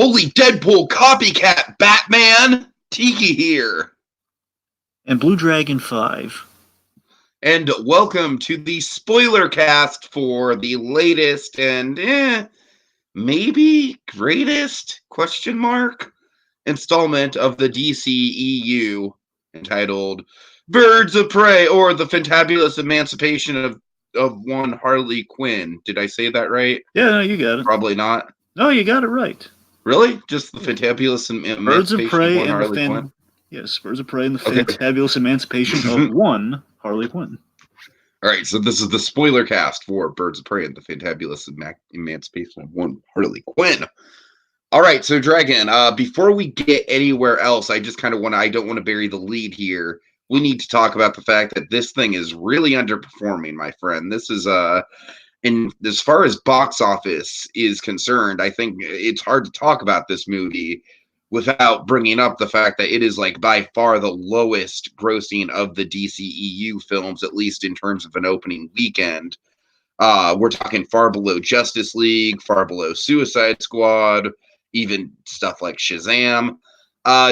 Holy Deadpool copycat Batman! Tiki here. And Blue Dragon 5. And welcome to the SpoilerCast for the latest and maybe greatest installment of the DCEU entitled Birds of Prey or the Fantabulous Emancipation of One Harley Quinn. Did I say that right? Yeah, no, you got it. Probably not. No, you got it right. Really? Just the Fantabulous Emancipation Birds of Prey of One and Harley Quinn? Yes, Birds of Prey and the Fantabulous Emancipation of One Harley Quinn. All right, so this is the spoiler cast for Birds of Prey and the Fantabulous Emancipation of One Harley Quinn. All right, so Dragon, before we get anywhere else, I just kind of I don't want to bury the lead here. We need to talk about the fact that this thing is really underperforming, my friend. This is, and as far as box office is concerned, I think it's hard to talk about this movie without bringing up the fact that it is like by far the lowest grossing of the DCEU films, at least in terms of an opening weekend. We're talking far below Justice League, far below Suicide Squad, even stuff like Shazam.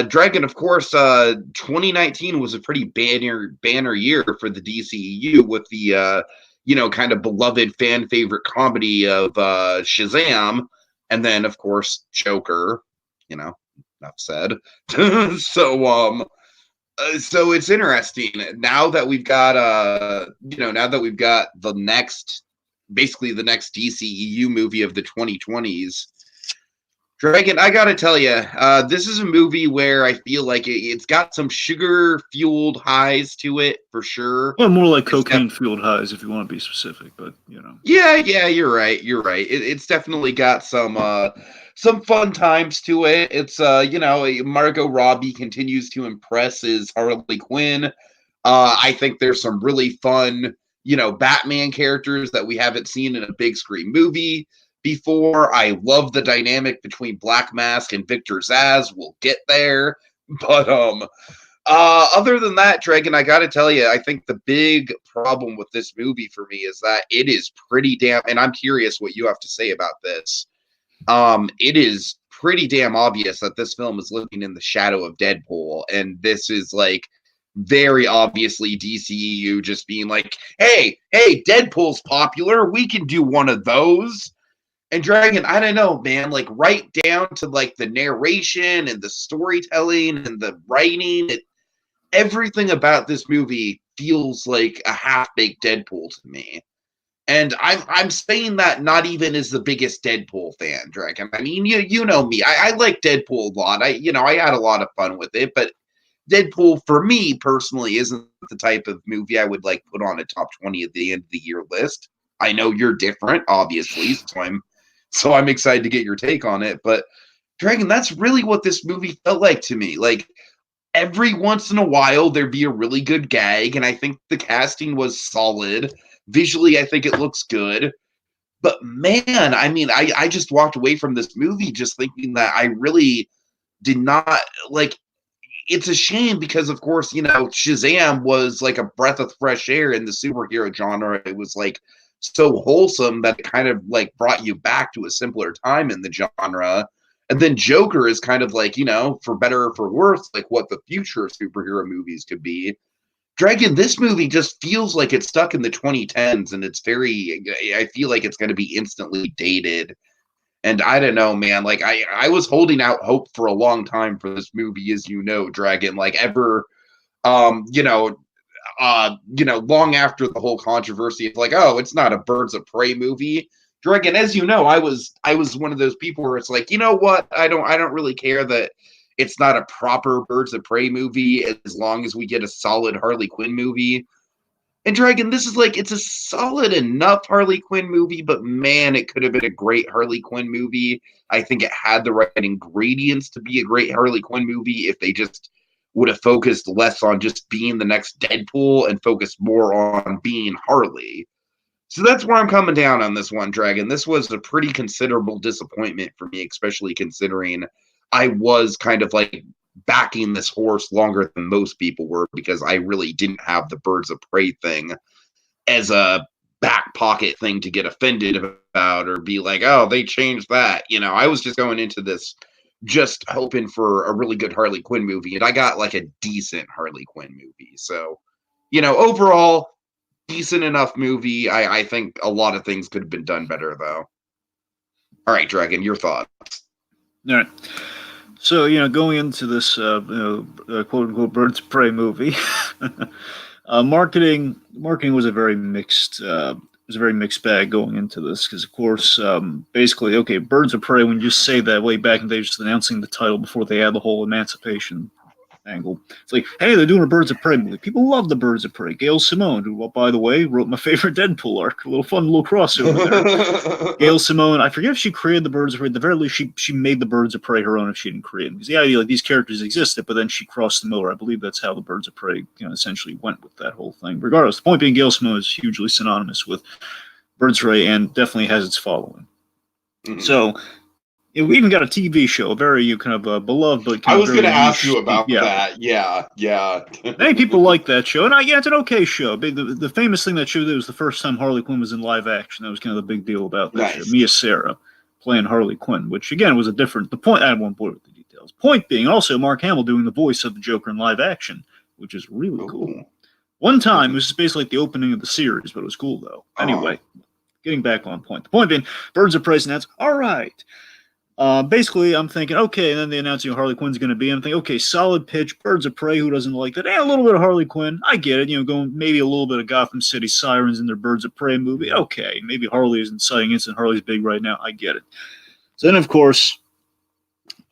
Dragon, of course, 2019 was a pretty banner year for the DCEU with the, kind of beloved fan favorite comedy of Shazam. And then, of course, Joker, enough said. So it's interesting now that we've got the next DCEU movie of the 2020s. Dragon, I gotta tell you, this is a movie where I feel like it's got some sugar-fueled highs to it, for sure. Well, more like cocaine-fueled highs, if you want to be specific, but, Yeah, you're right. It's definitely got some fun times to it. It's, Margot Robbie continues to impress as Harley Quinn. I think there's some really fun, Batman characters that we haven't seen in a big screen movie before. I love the dynamic between Black Mask and Victor Zsasz. We'll get there. But other than that, Dragon, I gotta tell you, I think the big problem with this movie for me is that it is pretty damn, and I'm curious what you have to say about this. It is pretty damn obvious that this film is living in the shadow of Deadpool, and this is like very obviously DCEU just being like, hey, Deadpool's popular, we can do one of those. And Dragon, I don't know, man, like right down to like the narration and the storytelling and the writing, everything about this movie feels like a half-baked Deadpool to me. And I'm saying that not even as the biggest Deadpool fan, Dragon. I mean, you know me. I like Deadpool a lot. I had a lot of fun with it, but Deadpool for me personally isn't the type of movie I would like put on a top 20 at the end of the year list. I know you're different, obviously, so I'm excited to get your take on it. But Dragon, that's really what this movie felt like to me. Like every once in a while there'd be a really good gag, and I think the casting was solid. Visually, I think it looks good. But man, I mean, I just walked away from this movie just thinking that I really did not like. It's a shame because, of course, Shazam was like a breath of fresh air in the superhero genre. It was like so wholesome that it kind of like brought you back to a simpler time in the genre. And then Joker is kind of like, for better or for worse, like what the future of superhero movies could be. Dragon, this movie just feels like it's stuck in the 2010s, and I feel like it's going to be instantly dated. And I don't know, man, like I was holding out hope for a long time for this movie, as Dragon, like ever, long after the whole controversy of like, oh, it's not a Birds of Prey movie. Dragon, as you know, I was one of those people where it's like, you know what? I don't really care that it's not a proper Birds of Prey movie as long as we get a solid Harley Quinn movie. And Dragon, this is like, it's a solid enough Harley Quinn movie, but man, it could have been a great Harley Quinn movie. I think it had the right ingredients to be a great Harley Quinn movie if they just would have focused less on just being the next Deadpool and focused more on being Harley. So that's where I'm coming down on this one, Dragon. This was a pretty considerable disappointment for me, especially considering I was kind of like backing this horse longer than most people were because I really didn't have the Birds of Prey thing as a back pocket thing to get offended about or be like, oh, they changed that. I was just going into this just hoping for a really good Harley Quinn movie, and I got like a decent Harley Quinn movie. So, overall, decent enough movie. I think a lot of things could have been done better, though. All right, Dragon, your thoughts. All right. So, going into this, quote unquote, Birds of Prey movie, marketing was a very mixed, bag going into this because, of course, basically, okay, Birds of Prey. When you just say that way back in the day, just announcing the title before they add the whole emancipation angle. It's like, hey, they're doing a Birds of Prey movie. People love the Birds of Prey. Gail Simone, who, by the way, wrote my favorite Deadpool arc. A little fun little crossover there. Gail Simone, I forget if she created the Birds of Prey. At the very least, she made the Birds of Prey her own if she didn't create them. Because the idea, like, these characters existed, but then she crossed them over. I believe that's how the Birds of Prey, essentially went with that whole thing. Regardless, the point being, Gail Simone is hugely synonymous with Birds of Prey and definitely has its following. Mm-hmm. So, we even got a TV show, a very kind of beloved, but kind I was going to ask you about that. Yeah. Many people like that show, and it's an okay show. The famous thing that show did was the first time Harley Quinn was in live action. That was kind of the big deal about that show. Mia Sara playing Harley Quinn, which again was the point. I won't bore with the details. Point being, also Mark Hamill doing the voice of the Joker in live action, which is really cool. One time, it was basically like the opening of the series, but it was cool though. Anyway, getting back on point. The point being, Birds of Prey announced, all right. Basically, I'm thinking, okay, and then they announce who Harley Quinn's going to be. I'm thinking, okay, solid pitch, Birds of Prey, who doesn't like that? A little bit of Harley Quinn, I get it. Going maybe a little bit of Gotham City Sirens in their Birds of Prey movie. Okay, maybe Harley isn't citing instant. Harley's big right now. I get it. So then, of course, we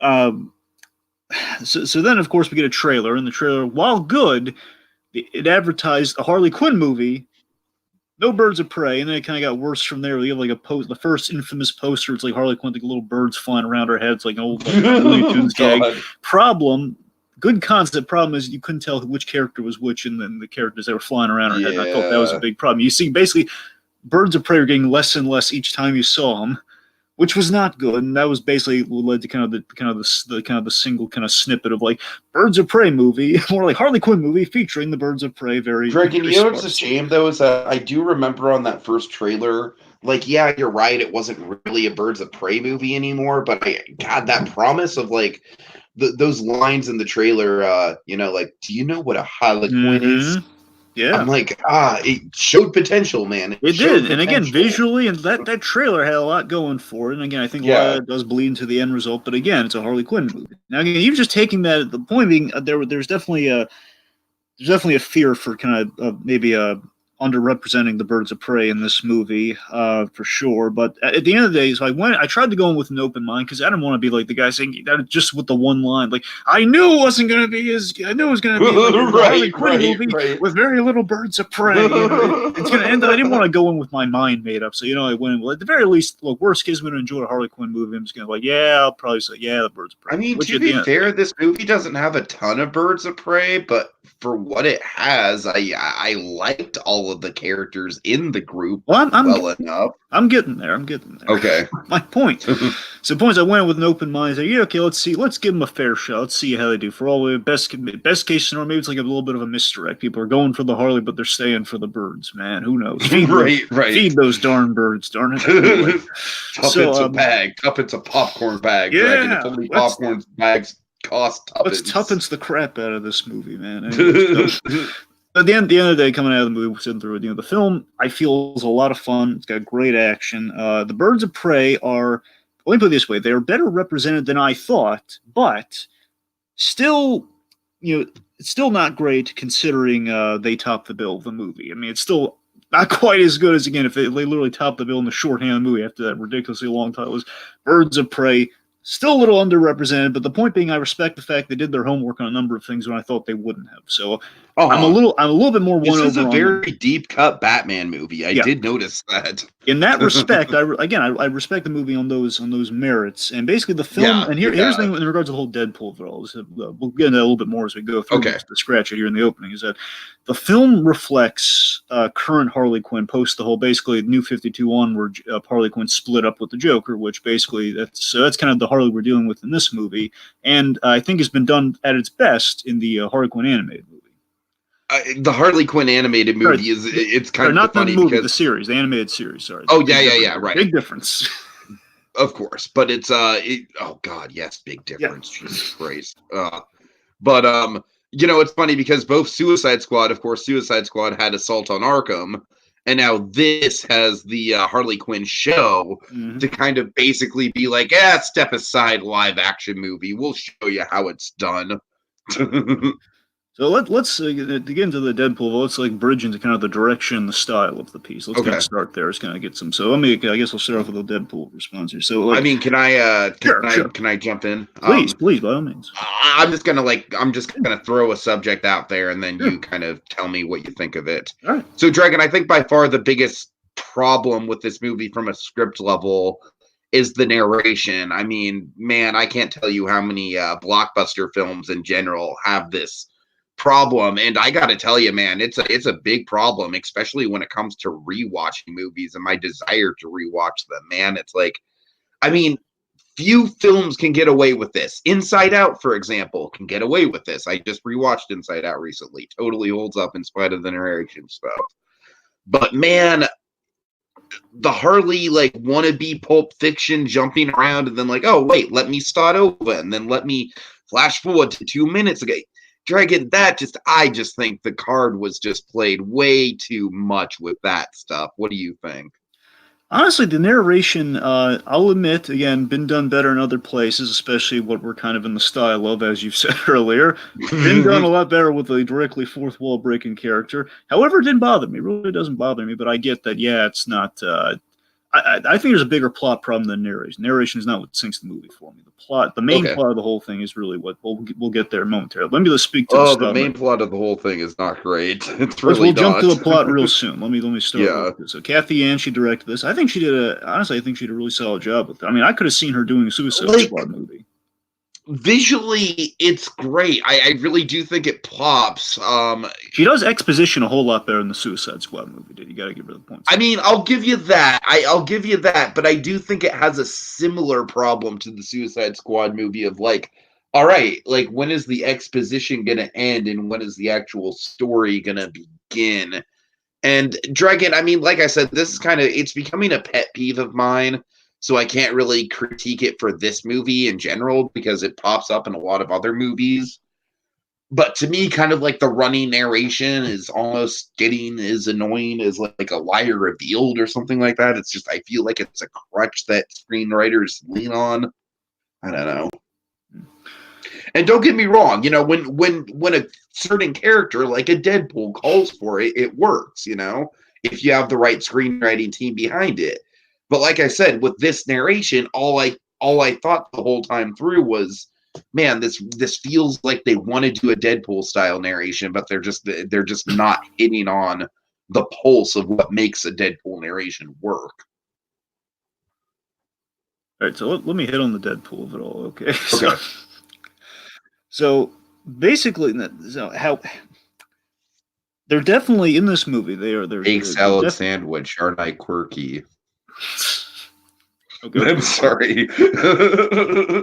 get a trailer, and the trailer, while good, it advertised a Harley Quinn movie. No Birds of Prey, and then it kind of got worse from there. You have like the first infamous poster. It's like Harley Quinn, like little birds flying around her head. It's like an old Looney Tunes gag. Good concept. Problem is you couldn't tell which character was which, and then the characters that were flying around her head. And I thought that was a big problem. You see, basically, Birds of Prey are getting less and less each time you saw them, which was not good, and that was basically what led to the single kind of snippet of like Birds of Prey movie, more like Harley Quinn movie featuring the Birds of Prey. Dragon, you know what's a shame though is that I do remember on that first trailer, like, yeah, you're right, it wasn't really a Birds of Prey movie anymore, but that promise of like those lines in the trailer, like, do you know what a Harley Quinn is? Yeah, I'm like, it showed potential, man. It did, and again, visually, and that trailer had a lot going for it. And again, I think a lot of it does bleed into the end result. But again, it's a Harley Quinn movie. Now, again, you're just taking that. The point being, there's definitely a fear for kind of maybe underrepresenting the Birds of Prey in this movie, for sure. But at the end of the day, so I tried to go in with an open mind because I didn't want to be like the guy saying that just with the one line. Like, I knew it wasn't going to be I knew it was going to be like a Harley Quinn movie with very little Birds of Prey. It's going to end. I didn't want to go in with my mind made up. So, I went in. Well, at the very least, look, worst case, I'm going to enjoy a Harley Quinn movie. I'm just going to be like, I'll probably say, the Birds of Prey. I mean, to be fair, this movie doesn't have a ton of Birds of Prey, but for what it has, I liked all of the characters in the group enough. I'm getting there. Okay. My point. So points I went with an open mind. Okay, let's give them a fair shot. Let's see how they do. For all the best case scenario, maybe it's like a little bit of a misdirect. People are going for the Harley, but they're staying for the birds. Man, who knows? Feed those darn birds, darn it. Anyway. Tuppence a popcorn bag. Yeah, Dragon. It's only popcorn bags cost tuppence. Let's tuppence the crap out of this movie, man. Anyways, at the end of the day, coming out of the movie, sitting through it, the film, I feel, is a lot of fun. It's got great action. The Birds of Prey are, let me put it this way, they are better represented than I thought, but still, it's still not great considering they top the bill of the movie. I mean, it's still not quite as good as, again, if they literally top the bill in the shorthand of the movie after that ridiculously long title was Birds of Prey. Still a little underrepresented, but the point being, I respect the fact they did their homework on a number of things when I thought they wouldn't have. So I'm a little bit more won over. This is a very deep cut Batman movie. I did notice that. In that respect, I respect the movie on those merits, and basically the film. And here's the thing in regards to the whole Deadpool of it all. We'll get into that a little bit more as we go through the scratch it here in the opening. Is that the film reflects current Harley Quinn post the whole basically New 52 onward. Harley Quinn split up with the Joker, which basically that's kind of the Harley we're dealing with in this movie, and I think has been done at its best in the Harley Quinn animated movie. The Harley Quinn animated movie it's kind of not funny the movie, because the series, the animated series. Sorry. Oh yeah, right. Big difference. Of course, but it's oh god, yes, big difference. Yeah. Jesus Christ. But it's funny because both Suicide Squad, of course, Suicide Squad had Assault on Arkham, and now this has the Harley Quinn show to kind of basically be like, step aside, live action movie. We'll show you how it's done. So let's to get into the Deadpool. Let's bridge into kind of the direction and the style of the piece. Let's kind of start there. Let's kind of get some. So I guess we'll start off with the Deadpool response here. So can I sure. Can I jump in? Please, by all means. I'm just gonna throw a subject out there, and then you kind of tell me what you think of it. All right. So, Dragon, I think by far the biggest problem with this movie from a script level is the narration. I mean, man, I can't tell you how many blockbuster films in general have this problem, and I got to tell you, man, it's a big problem, especially when it comes to rewatching movies and my desire to rewatch them. Man, it's like, I mean, few films can get away with this. Inside Out, for example, can get away with this. I just rewatched Inside Out recently. Totally holds up in spite of the narration stuff. But man, the Harley wannabe Pulp Fiction jumping around and then oh wait, let me start over and then let me flash forward to 2 minutes ago. Dragon, I just think the card was just played way too much with that stuff. What do you think? Honestly, the narration, I'll admit, again, been done better in other places, especially what we're kind of in the style of, as you've said earlier. Been done a lot better with a directly fourth wall breaking character. However, it didn't bother me. It really doesn't bother me, but I get that, it's not... I think there's a bigger plot problem than narration. Narration is not what sinks the movie for me. The main plot of the whole thing is really what we'll get there momentarily. Let me just speak to the main plot of the whole thing is not great. It's really we'll jump to the plot real soon. Let me start with this. So Kathy Ann, she directed this. I think she did a really solid job with it. I mean, I could have seen her doing a Suicide Squad movie. Visually, it's great. I really do think it pops. She does exposition a whole lot better than the Suicide Squad movie did. You got to give her the points. I mean, I'll give you that. I'll give you that, but I do think it has a similar problem to the Suicide Squad movie of all right, when is the exposition going to end and when is the actual story going to begin? And Dragon, I mean, like I said, this is it's becoming a pet peeve of mine. So I can't really critique it for this movie in general because it pops up in a lot of other movies. But to me, kind of the running narration is almost getting as annoying as a liar revealed or something like that. It's just, I feel like it's a crutch that screenwriters lean on. I don't know. And don't get me wrong, when a certain character like a Deadpool calls for it, it works, if you have the right screenwriting team behind it. But like I said, with this narration, all I thought the whole time through was, man, this feels like they want to do a Deadpool style narration, but they're just not hitting on the pulse of what makes a Deadpool narration work. All right, so let me hit on the Deadpool of it all. Okay. So basically, how they're definitely in this movie. They're egg salad sandwich. Aren't I quirky? Okay. I'm sorry.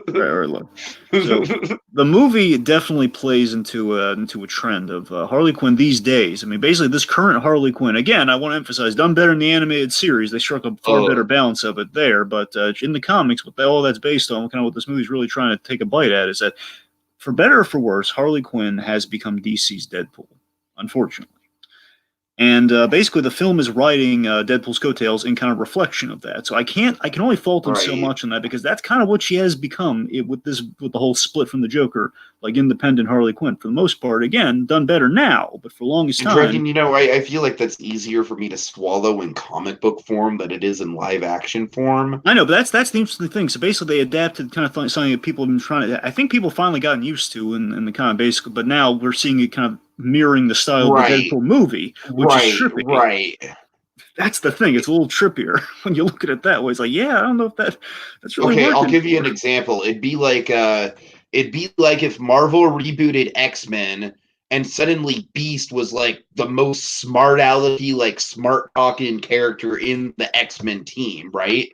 Look. So the movie definitely plays into a trend of Harley Quinn these days. I mean, basically, this current Harley Quinn, again, I want to emphasize, done better in the animated series. They struck a far better balance of it there. But in the comics, what all that's based on, kind of what this movie's really trying to take a bite at, is that, for better or for worse, Harley Quinn has become DC's Deadpool, unfortunately. And basically, the film is riding Deadpool's coattails in kind of reflection of that. So I can only fault him so much on that because that's kind of what she has become with the whole split from the Joker, independent Harley Quinn. For the most part, again, done better now, but for the longest time. Dragon, I feel like that's easier for me to swallow in comic book form than it is in live action form. I know, but that's the interesting thing. So basically, they adapted kind of something that people have been trying to. I think people finally gotten used to in the comic, basically, but now we're seeing it kind of mirroring the style of the Deadpool movie, which is trippy. Right. That's the thing. It's a little trippier when you look at it that way. It's I don't know if that's really okay. I'll give you an example. It'd be like if Marvel rebooted X-Men and suddenly Beast was the most smart-alecky, smart talking character in the X-Men team, right?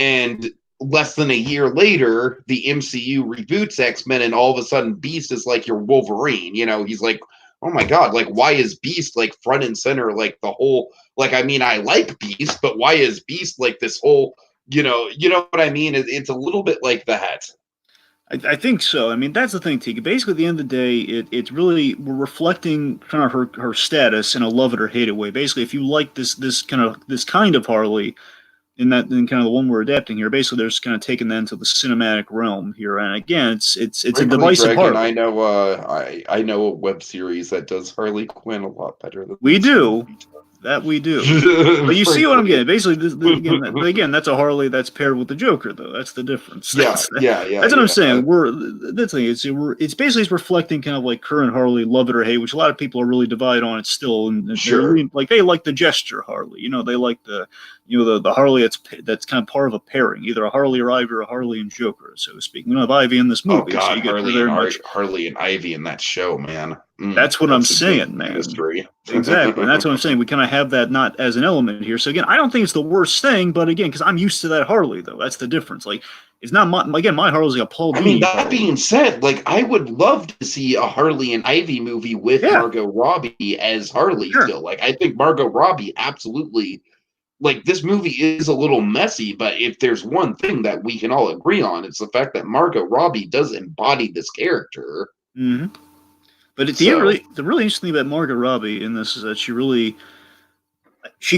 And less than a year later, the MCU reboots X-Men, and all of a sudden Beast is your Wolverine. He's oh my god, why is Beast front and center the whole I mean, I like Beast, but why is Beast this whole You know what I mean? It's a little bit like that. I think so. I mean, that's the thing, Tika. Basically, at the end of the day, it's really we're reflecting kind of her status in a love it or hate it way. Basically, if you like this kind of Harley, in kind of the one we're adapting here, basically they're just kind of taking that into the cinematic realm here. And again, it's Frankly, a divisive Dragon, Harley. I know a web series that does Harley Quinn a lot better than We this do. movie does. That we do. But you see what I'm getting. Basically, again, that's a Harley that's paired with the Joker, though. That's the difference. Yeah. That's what I'm saying. It's basically it's reflecting kind of like current Harley, love it or hate, which a lot of people are really divided on it still. And Sure. they like the gesture Harley. They like the Harley that's kind of part of a pairing, either a Harley or Ivy or a Harley and Joker, so to speak. We don't have Ivy in this movie. Oh God, so you get Harley and Ivy in that show, man. That's what I'm saying, man. Mystery. Exactly. And that's what I'm saying. We kind of have that not as an element here. So again, I don't think it's the worst thing, but again, because I'm used to that Harley, though. That's the difference. Like, it's not my Harley's like a Paul Dini. I mean, that being said, like, I would love to see a Harley and Ivy movie with Margot Robbie as Harley still. Like, I think Margot Robbie absolutely, like, this movie is a little messy, but if there's one thing that we can all agree on, it's the fact that Margot Robbie does embody this character. Mm-hmm. But the really interesting thing about Margot Robbie in this is that she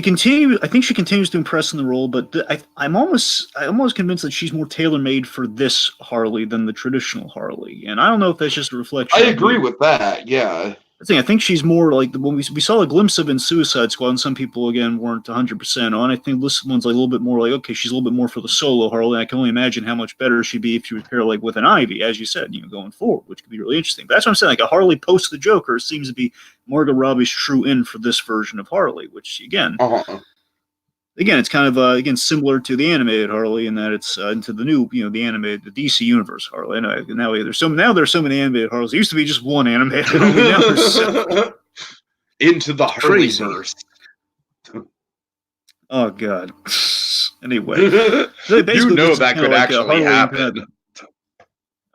continues to impress in the role, but I'm almost convinced that she's more tailor-made for this Harley than the traditional Harley, and I don't know if that's just a reflection. I agree with that. Yeah. I think she's more like when we saw a glimpse of in Suicide Squad, and some people again weren't 100% on. I think this one's like a little bit more like, okay, she's a little bit more for the solo Harley. I can only imagine how much better she'd be if she would pair like with an Ivy, as you said, going forward, which could be really interesting. But that's what I'm saying. Like a Harley post the Joker seems to be Margot Robbie's true in for this version of Harley, which again. Again, it's kind of similar to the animated Harley in that it's into the new, the DC universe Harley. Anyway, now there's so many animated Harleys. There used to be just one animated Harley. Now there's several. Into the Harleyverse. Oh God. Anyway, that could actually happen.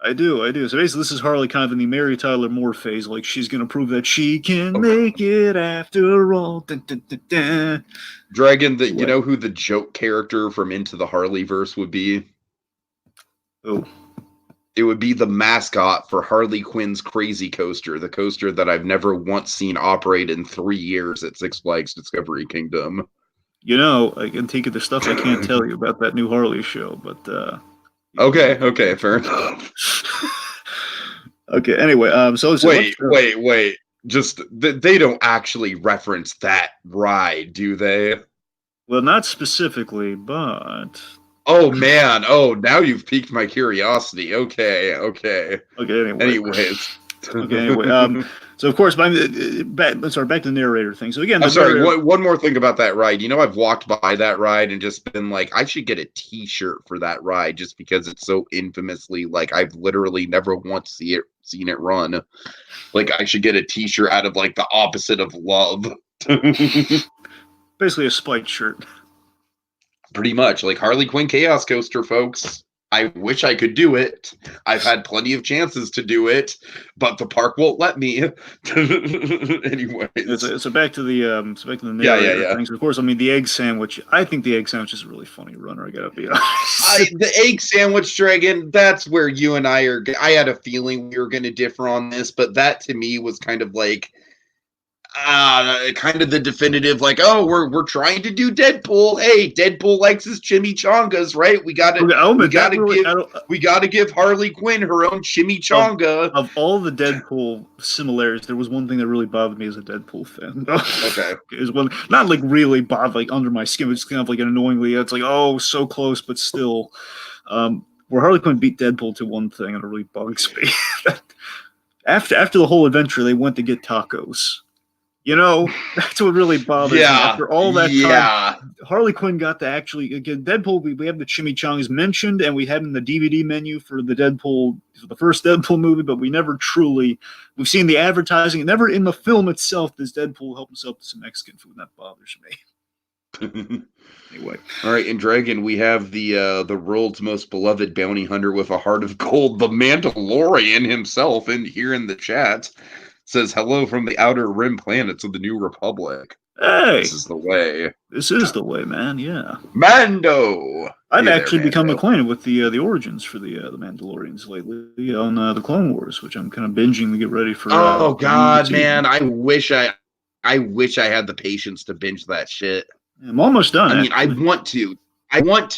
I do. So basically, this is Harley kind of in the Mary Tyler Moore phase. Like she's going to prove that she can make it after all. Dun, dun, dun, dun. Dragon, you know who the joke character from Into the Harleyverse would be? Oh. It would be the mascot for Harley Quinn's Crazy Coaster, the coaster that I've never once seen operate in 3 years at Six Flags Discovery Kingdom. I can take it the stuff I can't tell you about that new Harley show, but... Okay, fair enough. Okay, anyway, so wait. Just they don't actually reference that ride, do they? Well, not specifically, but oh man, now you've piqued my curiosity. Okay. Anyways. So of course, back to the narrator thing. So again, one more thing about that ride. I've walked by that ride and just been like, I should get a T-shirt for that ride just because it's so infamously like I've literally never once seen it run. Like I should get a T-shirt out of like the opposite of love. Basically, a spiked shirt. Pretty much like Harley Quinn Chaos Coaster, folks. I wish I could do it. I've had plenty of chances to do it, but the park won't let me. Anyways, so back to the narrator things. Of course, the egg sandwich. I think the egg sandwich is a really funny runner. I gotta be honest. The egg sandwich, Dragon. That's where you and I are. I had a feeling we were going to differ on this, but that to me was kind of like. Kind of the definitive, like, oh, we're trying to do Deadpool. Hey, Deadpool likes his chimichangas, right? We gotta give Harley Quinn her own chimichanga. Of all the Deadpool similarities, there was one thing that really bothered me as a Deadpool fan. Okay, is one not like really bothered, like under my skin, but just kind of like annoyingly. It's like, oh, so close, but still. Where Harley Quinn beat Deadpool to one thing, and it really bugs me. After the whole adventure, they went to get tacos. That's what really bothers me. After all that time, Harley Quinn got to actually again Deadpool. We have the chimichangas mentioned, and we had in the DVD menu for the first Deadpool movie, but we've seen the advertising. Never in the film itself does Deadpool help himself to some Mexican food. That bothers me. Anyway, all right, in Dragon we have the world's most beloved bounty hunter with a heart of gold, the Mandalorian himself, here in the chat. Says hello from the outer rim planets of the New Republic. Hey, this is the way. This is the way, man. Yeah. Mando. I've Hey actually there, become Mando. acquainted with the origins for the Mandalorians lately on the Clone Wars, which I'm kind of binging to get ready for. Oh the God, season. man! I wish I had the patience to binge that shit. I'm almost done. I mean, actually. I want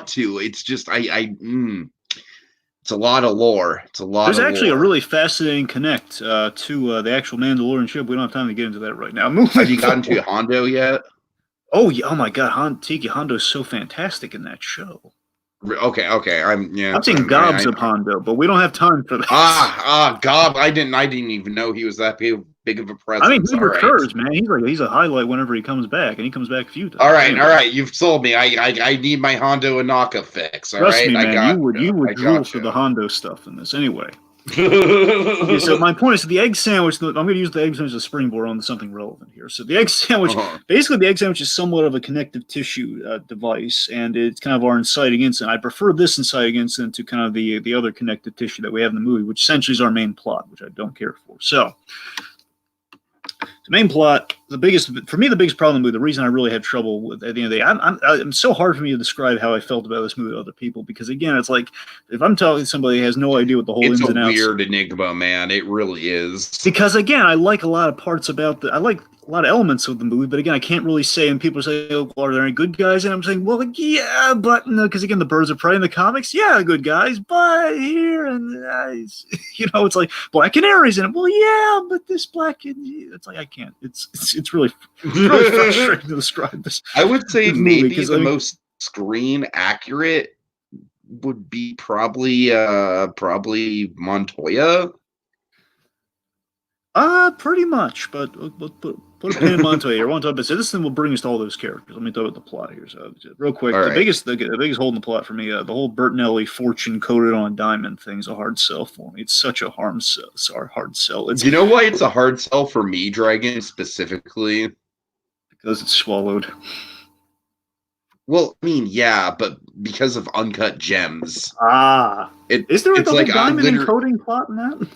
to. It's just, it's a lot of lore. It's a lot There's of actually lore. a really fascinating connect to the actual Mandalorian ship. We don't have time to get into that right now. Have you gotten to Hondo yet? Oh yeah! Oh my God, Tiki Hondo is so fantastic in that show. Okay. I'm seeing gobs of Hondo, but we don't have time for that. Gob. I didn't even know he was that big of a presence. I mean, he All recurs, right. man. He's a highlight whenever he comes back, and he comes back a few times. All right, anyway. all right. You've sold me. I need my Hondo Anaka fix. All Trust right, me, man. You would drool for you. the Hondo stuff in this anyway. Okay, so my point is the egg sandwich. I'm going to use the egg sandwich as a springboard on something relevant here. So the egg sandwich, basically, the egg sandwich is somewhat of a connective tissue device, and it's kind of our inciting incident. I prefer this inciting incident to kind of the other connective tissue that we have in the movie, which essentially is our main plot, which I don't care for. So the main plot, the biggest problem with the reason I really had trouble with at the end of the day, I'm so hard for me to describe how I felt about this movie to other people because again, it's like if I'm telling somebody who has no idea what the whole ins and outs. It's a weird enigma, man. It really is. Because again, I like a lot of parts about I like a lot of elements of the movie, but again, I can't really say. And people say, "Oh, are there any good guys?" And I'm saying, "Well, yeah, but no," because again, the Birds of Prey in the comics, yeah, good guys, but here and it's like Black Canaries in it. Well, yeah, but this it's like I can't. It's really frustrating to describe this. I would say maybe the movie, most screen accurate would be probably Montoya. Pretty much, but put a pin in Montoya here. One time, but so this thing will bring us to all those characters. Let me talk about the plot here. So, real quick, the biggest hole in the plot for me, the whole Bertinelli fortune coated on a diamond thing is a hard sell for me. It's such a hard sell. You know why it's a hard sell for me, Dragon, specifically? Because it's swallowed. Well, I mean, yeah, but because of Uncut Gems. Is there a diamond encoding plot in that?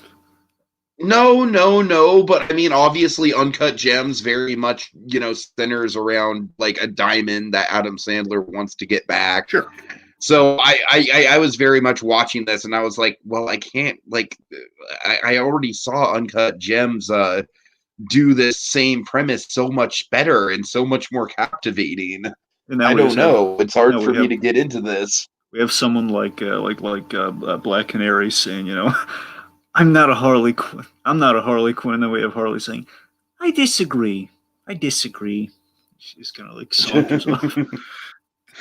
No, but I mean, obviously, Uncut Gems very much, centers around like a diamond that Adam Sandler wants to get back. Sure. So I was very much watching this, and I was like, well, I can't I already saw Uncut Gems do this same premise so much better and so much more captivating. I don't know. It's hard for me to get into this. We have someone like Black Canary saying, I'm not a Harley Quinn. I'm not a Harley Quinn. And then we have Harley saying, I disagree. She's kind of like saunters off.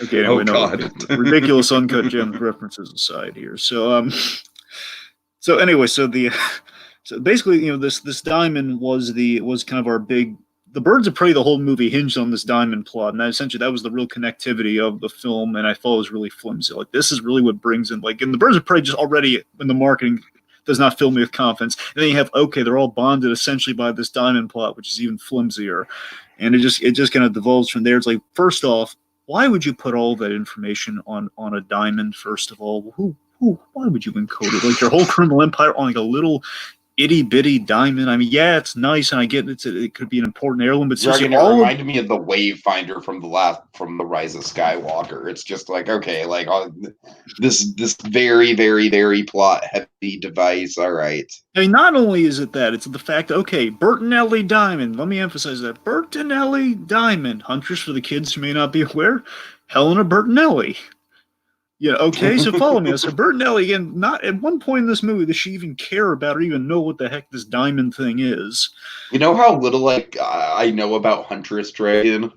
Okay, anyway, ridiculous Uncut Gems references aside here. So basically, this diamond was kind of our big. The Birds of Prey, the whole movie hinged on this diamond plot, and that was the real connectivity of the film. And I thought it was really flimsy. Like this is really what brings in in the Birds of Prey just already in the marketing does not fill me with confidence. And then you have, they're all bonded essentially by this diamond plot, which is even flimsier. And it just kind of devolves from there. It's like, first off, why would you put all that information on a diamond, first of all? Why would you encode it? Like your whole criminal empire on like a little itty bitty diamond. I mean, yeah, it's nice, and I get it could be an important heirloom, but it reminded me of the Wavefinder from the Rise of Skywalker. It's just like, okay, like this very, very, very plot heavy device. All right. I mean, not only is it that, it's the fact that, Bertinelli diamond. Let me emphasize that. Bertinelli diamond. Huntress, for the kids who may not be aware, Helena Bertinelli. Yeah, okay, so follow me. So Bertinelli, again, not at one point in this movie does she even care about or even know what the heck this diamond thing is. You know how little I know about Huntress, Dragon?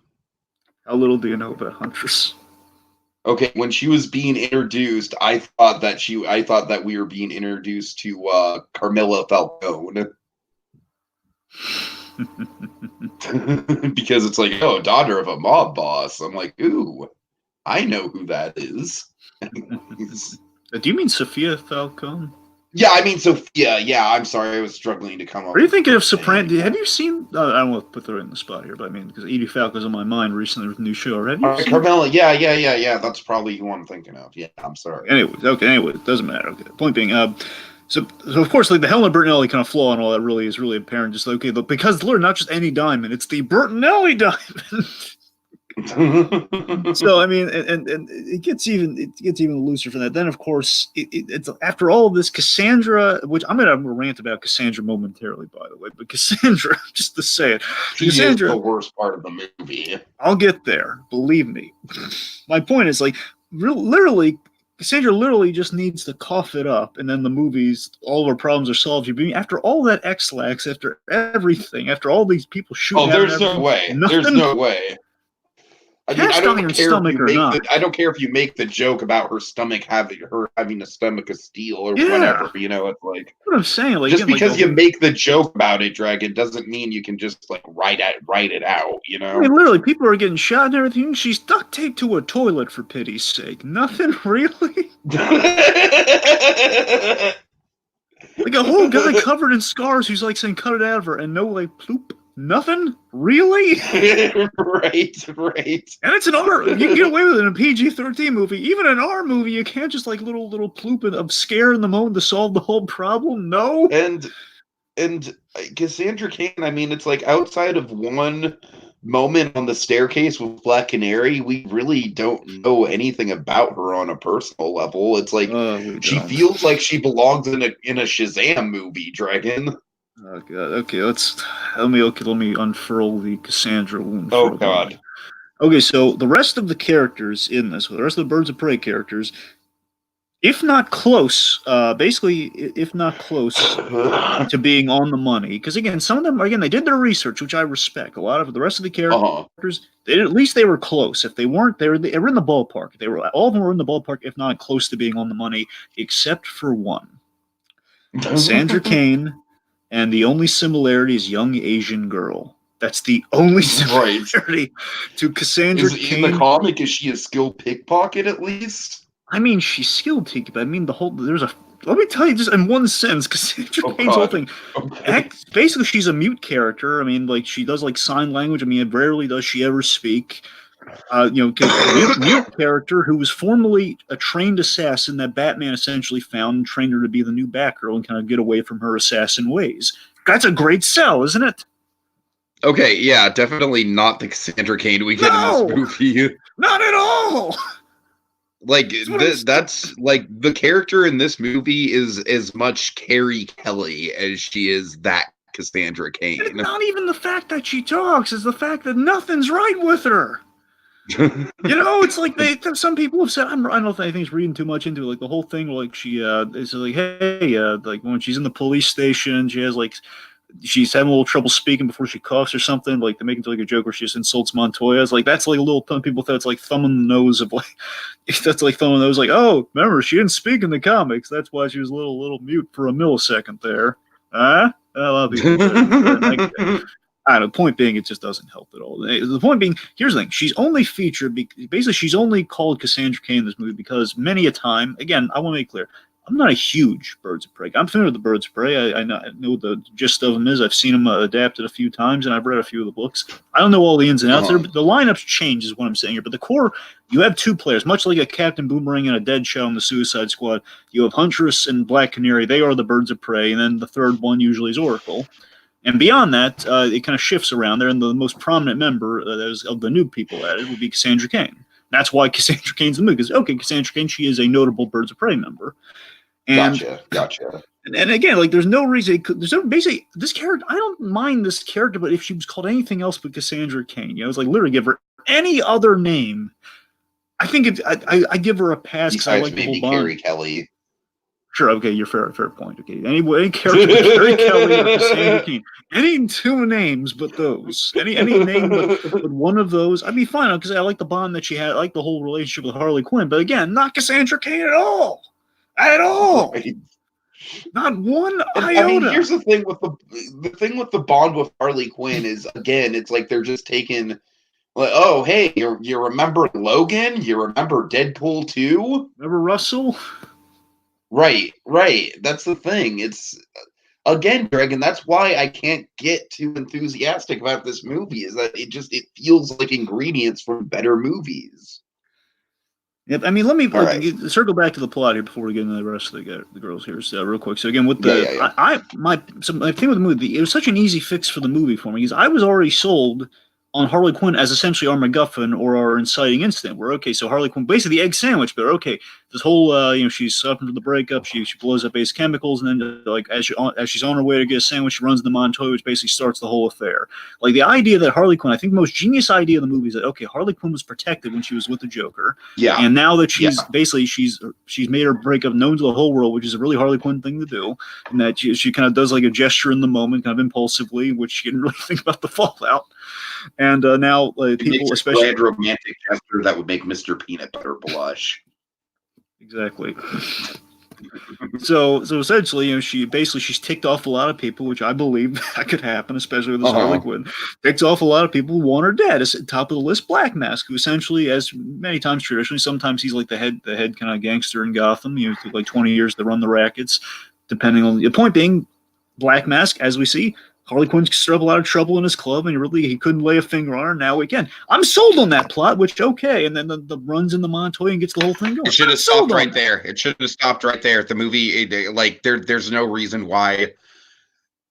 How little do you know about Huntress? Okay, when she was being introduced, I thought that we were being introduced to Carmilla Falcone. Because it's like, daughter of a mob boss. I'm like, ooh, I know who that is. Do you mean Sophia Falcone? Yeah, I mean Sophia. Yeah, I'm sorry, I was struggling to come up. What do you think of Soprano? Have you seen? I don't want to put her in the spot here, but I mean, because Edie Falco's on my mind recently with a new show. Have you seen Carmilla? Yeah. That's probably who I'm thinking of. Yeah, I'm sorry. Anyway, it doesn't matter. Okay. Point being, So of course, like the Helena Bertinelli kind of flaw and all that really is really apparent. Just like, okay, but because literally not just any diamond, it's the Bertinelli diamond. So I mean, and it gets even looser from that. Then of course, it's after all of this, Cassandra, which I'm gonna rant about Cassandra momentarily, by the way, but Cassandra, just to say it, Cassandra is the worst part of the movie. I'll get there, believe me. My point is, like, literally, Cassandra literally just needs to cough it up, and then the movies, all of our problems are solved. After all that X-Lax, after everything, after all these people shooting. Oh, there's no way. There's no way. I mean, I don't care if you make the joke about her having a stomach of steel or whatever. You know, it's like what I'm saying. Like, just because you make the joke about it, Dragon, doesn't mean you can just like write it out. You know, I mean, literally, people are getting shot and everything. She's duct taped to a toilet, for pity's sake. Nothing really. Like a whole guy covered in scars who's like saying "cut it out of her" and no like ploop. Nothing? Really? Right. And it's an R. You can get away with it in a PG-13 movie. Even an R movie, you can't just like little ploop of scare in the moment to solve the whole problem. No. And Cassandra Cain, I mean, it's like outside of one moment on the staircase with Black Canary, we really don't know anything about her on a personal level. It's like she feels like she belongs in a Shazam movie, Dragon. Oh god. Okay, let me unfurl the Cassandra wound. Oh god. Okay, so the rest of the characters in this, the rest of the Birds of Prey characters, if not close, if not close to being on the money, because again, some of them, they did their research, which I respect. A lot of the rest of the characters, at least they were close. If they weren't, they were in the ballpark. All of them were in the ballpark, if not close to being on the money, except for one, Cassandra Cain. And the only similarity is young Asian girl. That's the only similarity to Cassandra Cain. In the comic, is she a skilled pickpocket at least? I mean, she's skilled pickpocket, but I mean, let me tell you just in one sentence, Cassandra Cain's whole thing. Okay. Basically, she's a mute character. I mean, like, she does, like, sign language. I mean, rarely does she ever speak. Mute character who was formerly a trained assassin that Batman essentially found and trained her to be the new Batgirl and kind of get away from her assassin ways. That's a great sell, isn't it? Okay, yeah, definitely not the Cassandra Cain we get in this movie. Not at all. Like that's like the character in this movie is as much Carrie Kelly as she is that Cassandra Cain. It's not even the fact that she talks; it's the fact that nothing's right with her. It's like some people have said, I don't know if anything's reading too much into it, like the whole thing, like she is like, hey, like when she's in the police station, she's having a little trouble speaking before she coughs or something, like they make it like a joke where she just insults Montoya. It's like that's like a little people thought it's like thumbing the nose of like that's like thumbing the nose like, oh, remember she didn't speak in the comics, that's why she was a little mute for a millisecond there. A lot of people I don't know, the point being, it just doesn't help at all. The point being, here's the thing. She's only featured, basically, she's only called Cassandra Cain in this movie because many a time, again, I want to make clear, I'm not a huge Birds of Prey. I'm familiar with the Birds of Prey. I know the gist of them is. I've seen them adapted a few times, and I've read a few of the books. I don't know all the ins and outs. The lineups change is what I'm saying here, but the core, you have two players, much like a Captain Boomerang and a Deadshot in the Suicide Squad. You have Huntress and Black Canary. They are the Birds of Prey, and then the third one usually is Oracle. And beyond that, it kind of shifts around there, and the most prominent member of the new people added would be Cassandra Cain. That's why Cassandra Cain's in the movie, because, okay, Cassandra Cain, she is a notable Birds of Prey member. And, Gotcha. And again, like, there's no reason, basically, this character, I don't mind this character, but if she was called anything else but Cassandra Cain, it's like, literally give her any other name, I think I give her a pass because I like the whole bond. Carrie Kelly. Sure, okay, you're fair point. Okay, any character, Carrie Kelly or Cassandra Cain, any two names but those, any name but one of those, I'd be fine because I like the bond that she had, I like the whole relationship with Harley Quinn. But again, not Cassandra Cain at all, right. Not one iota. I mean, here's the thing with the bond with Harley Quinn is, again, it's like they're just taking, like, oh, hey, you remember Logan? You remember Deadpool 2? Remember Russell? Right. That's the thing. It's, again, Dragon, that's why I can't get too enthusiastic about this movie, is that it feels like ingredients for better movies. Yep. I mean, let me circle back to the plot here before we get into the rest of the girls here, so real quick. So again, with the my thing with the movie, it was such an easy fix for the movie for me because I was already sold on Harley Quinn as essentially our MacGuffin or our inciting incident. Where okay, so Harley Quinn, basically the egg sandwich, but okay, this whole she's suffering from the breakup, she blows up Ace Chemicals, and then like as she's on her way to get a sandwich, she runs into Montoya, which basically starts the whole affair. Like the idea that Harley Quinn, I think the most genius idea of the movie is that okay, Harley Quinn was protected when she was with the Joker, and now that she's basically she's made her breakup known to the whole world, which is a really Harley Quinn thing to do, and that she kind of does like a gesture in the moment, kind of impulsively, which she didn't really think about the fallout. And now people, especially grand romantic gesture that would make Mr. Peanut Butter blush. Exactly. So essentially, she's ticked off a lot of people, which I believe that could happen, especially with this Harley Quinn. Ticked off a lot of people who want her dead. At top of the list, Black Mask, who essentially, as many times traditionally, sometimes he's like the head kind of gangster in Gotham. Took like 20 years to run the rackets, depending on the point being, Black Mask, as we see. Harley Quinn's stirred up a lot of trouble in his club, and he couldn't lay a finger on her. Now again, I'm sold on that plot, which okay, and then the runs in the Montoya and gets the whole thing going. It should have stopped right there. It should have stopped right there. The movie, there's no reason why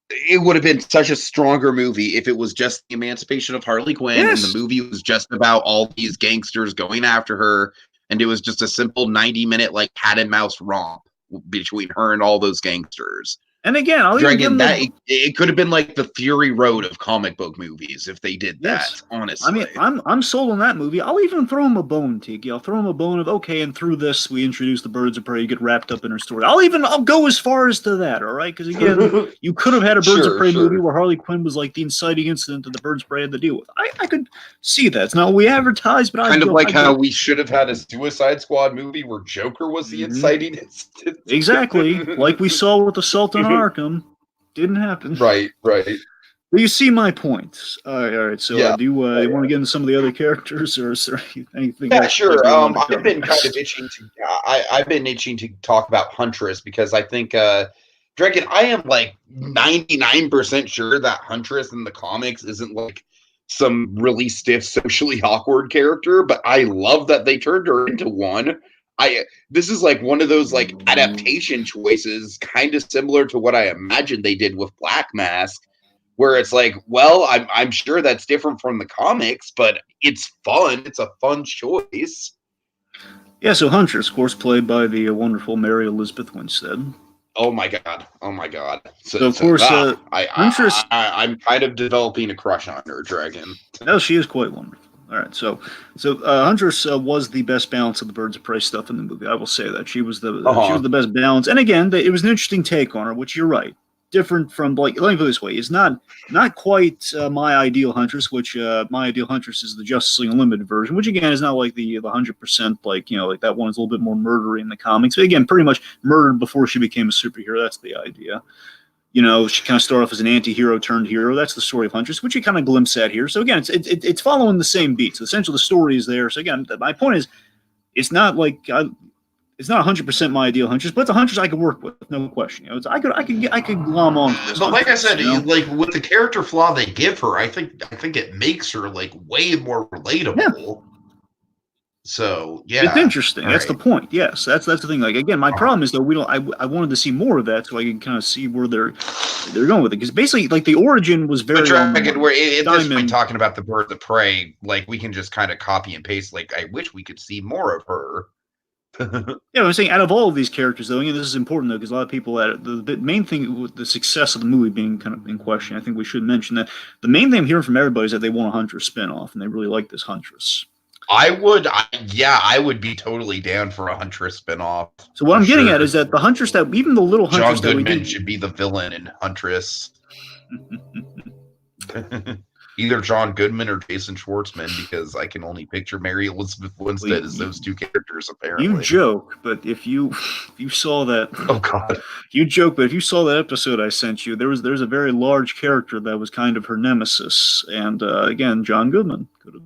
it would have been such a stronger movie if it was just the emancipation of Harley Quinn, and the movie was just about all these gangsters going after her, and it was just a simple 90-minute like cat and mouse romp between her and all those gangsters. And again, it could have been like the Fury Road of comic book movies if they did that. Honestly, I mean, I'm sold on that movie. I'll even throw him a bone, Tiki. I'll throw him a bone of okay, and through this we introduce the Birds of Prey, get wrapped up in her story. I'll go as far as to that. All right, because again, you could have had a Birds of Prey movie where Harley Quinn was like the inciting incident that the Birds of Prey had to deal with. I could see that. It's not what we advertised, but kind of like how we should have had a Suicide Squad movie where Joker was the inciting incident. Exactly, like we saw with Assault on Arkham. Didn't happen. Right. But you see my points. All right. So, do you want to get into some of the other characters, or is there anything? Yeah, sure. I've been kind of itching to. I've been itching to talk about Huntress because I think, Dragon. I am like 99% sure that Huntress in the comics isn't like some really stiff, socially awkward character, but I love that they turned her into one. This is like one of those like adaptation choices, kind of similar to what I imagined they did with Black Mask, where it's like, well, I'm sure that's different from the comics, but it's fun. It's a fun choice. Yeah, so Huntress, of course, played by the wonderful Mary Elizabeth Winstead. Oh my god! So of course, Huntress. I'm kind of developing a crush on her, Dragon. No, she is quite wonderful. All right, so Huntress was the best balance of the Birds of Prey stuff in the movie. I will say that she was the best balance. And again, it was an interesting take on her, which you're right, different from like. Let me put it this way: it's not quite my ideal Huntress, which my ideal Huntress is the Justice League Unlimited version, which again is not like the 100% like that one is a little bit more murdery in the comics. But again, pretty much murdered before she became a superhero. That's the idea. She kind of started off as an anti-hero turned hero. That's the story of Huntress, which you kind of glimpse at here. So again, it's following the same beat. So essentially, the story is there. So again, my point is, it's not like it's not 100% my ideal Huntress, but it's a Huntress I could work with, no question. I could glom on to this. But like I said, like with the character flaw they give her, I think it makes her like way more relatable. Yeah. So yeah, it's interesting. That's the point. Yes, that's the thing. Like again, my problem is though I wanted to see more of that so I can kind of see where they're going with it because basically like the origin was very. Dragon, we're at this point talking about the Birds of Prey. Like we can just kind of copy and paste. Like I wish we could see more of her. Yeah, I'm saying out of all of these characters though, and this is important though because a lot of people the main thing with the success of the movie being kind of in question. I think we should mention that the main thing I'm hearing from everybody is that they want a Huntress spinoff and they really like this Huntress. I would be totally down for a Huntress spinoff. So what I'm getting at is that the Huntress that even the little Huntress John Goodman should be the villain in Huntress. Either John Goodman or Jason Schwartzman, because I can only picture Mary Elizabeth Winstead as those two characters. Apparently, you joke, but if you saw that, oh god, you joke, but if you saw that episode I sent you, there's a very large character that was kind of her nemesis, and again, John Goodman could have.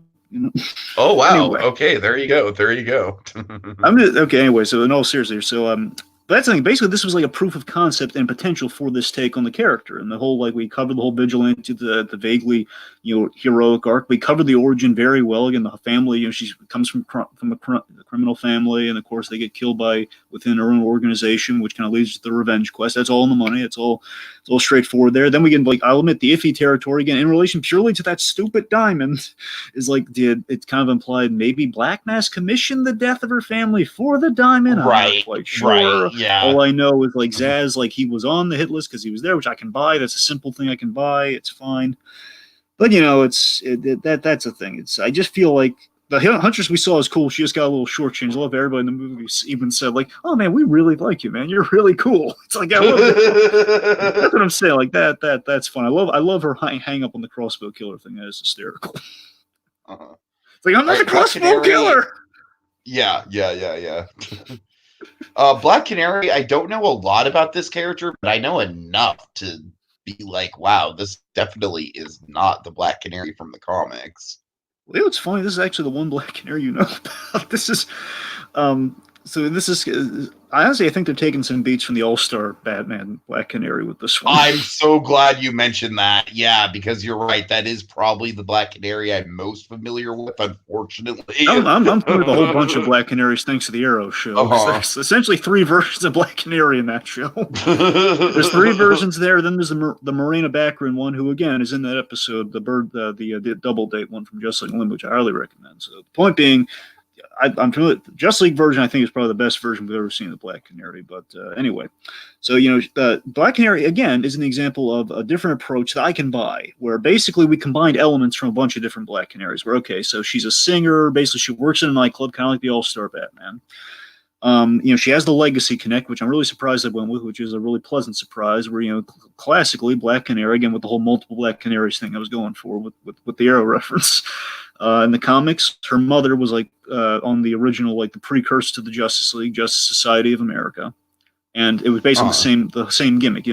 Oh wow! Anyway. Okay, there you go. Okay. Anyway, so in all seriousness, so But that's the thing. Basically, this was like a proof of concept and potential for this take on the character, and the whole like we covered the whole vigilante, the vaguely heroic arc. We covered the origin very well. Again, the family, she comes from a criminal family, and of course they get killed by within her own organization, which kind of leads to the revenge quest. That's all in the money. It's all straightforward there. Then we get I'll admit the iffy territory again in relation purely to that stupid diamond is it's kind of implied maybe Black Mass commissioned the death of her family for the diamond. I'm not quite sure. Right. Yeah. All I know is Zaz, he was on the hit list because he was there, which I can buy. That's a simple thing I can buy. It's fine. But that's a thing. I just feel like the Huntress we saw is cool. She just got a little shortchanged. I love everybody in the movie even said "Oh man, we really like you, man. You're really cool." It's I love it. That's what I'm saying. That's fun. I love her hang up on the crossbow killer thing. That is hysterical. Uh-huh. It's I'm not the crossbow killer. Yeah. Black Canary, I don't know a lot about this character, but I know enough to be wow, this definitely is not the Black Canary from the comics. Well, it's funny. This is actually the one Black Canary you know about. This is, honestly, I think they're taking some beats from the All-Star Batman Black Canary with this one. I'm so glad you mentioned that. Yeah, because you're right. That is probably the Black Canary I'm most familiar with, unfortunately. I'm familiar with a whole bunch of Black Canaries thanks to the Arrow show. There's essentially 3 versions of Black Canary in that show. There's 3 versions there. Then there's the Morena Baccarin one, who, again, is in that episode, the double date one from Justice League Unlimited, which I highly recommend. So the point being, I'm familiar with the Justice League version. I think is probably the best version we've ever seen of the Black Canary. But anyway, so Black Canary again is an example of a different approach that I can buy, where basically we combined elements from a bunch of different Black Canaries. Where so she's a singer. Basically, she works in a nightclub, kind of like the All-Star Batman. She has the Legacy Connect, which I'm really surprised I went with, which is a really pleasant surprise. Where classically Black Canary, again with the whole multiple Black Canaries thing I was going for with the Arrow reference. In the comics, her mother was on the original, the precursor to the Justice League, Justice Society of America, and it was basically the same gimmick.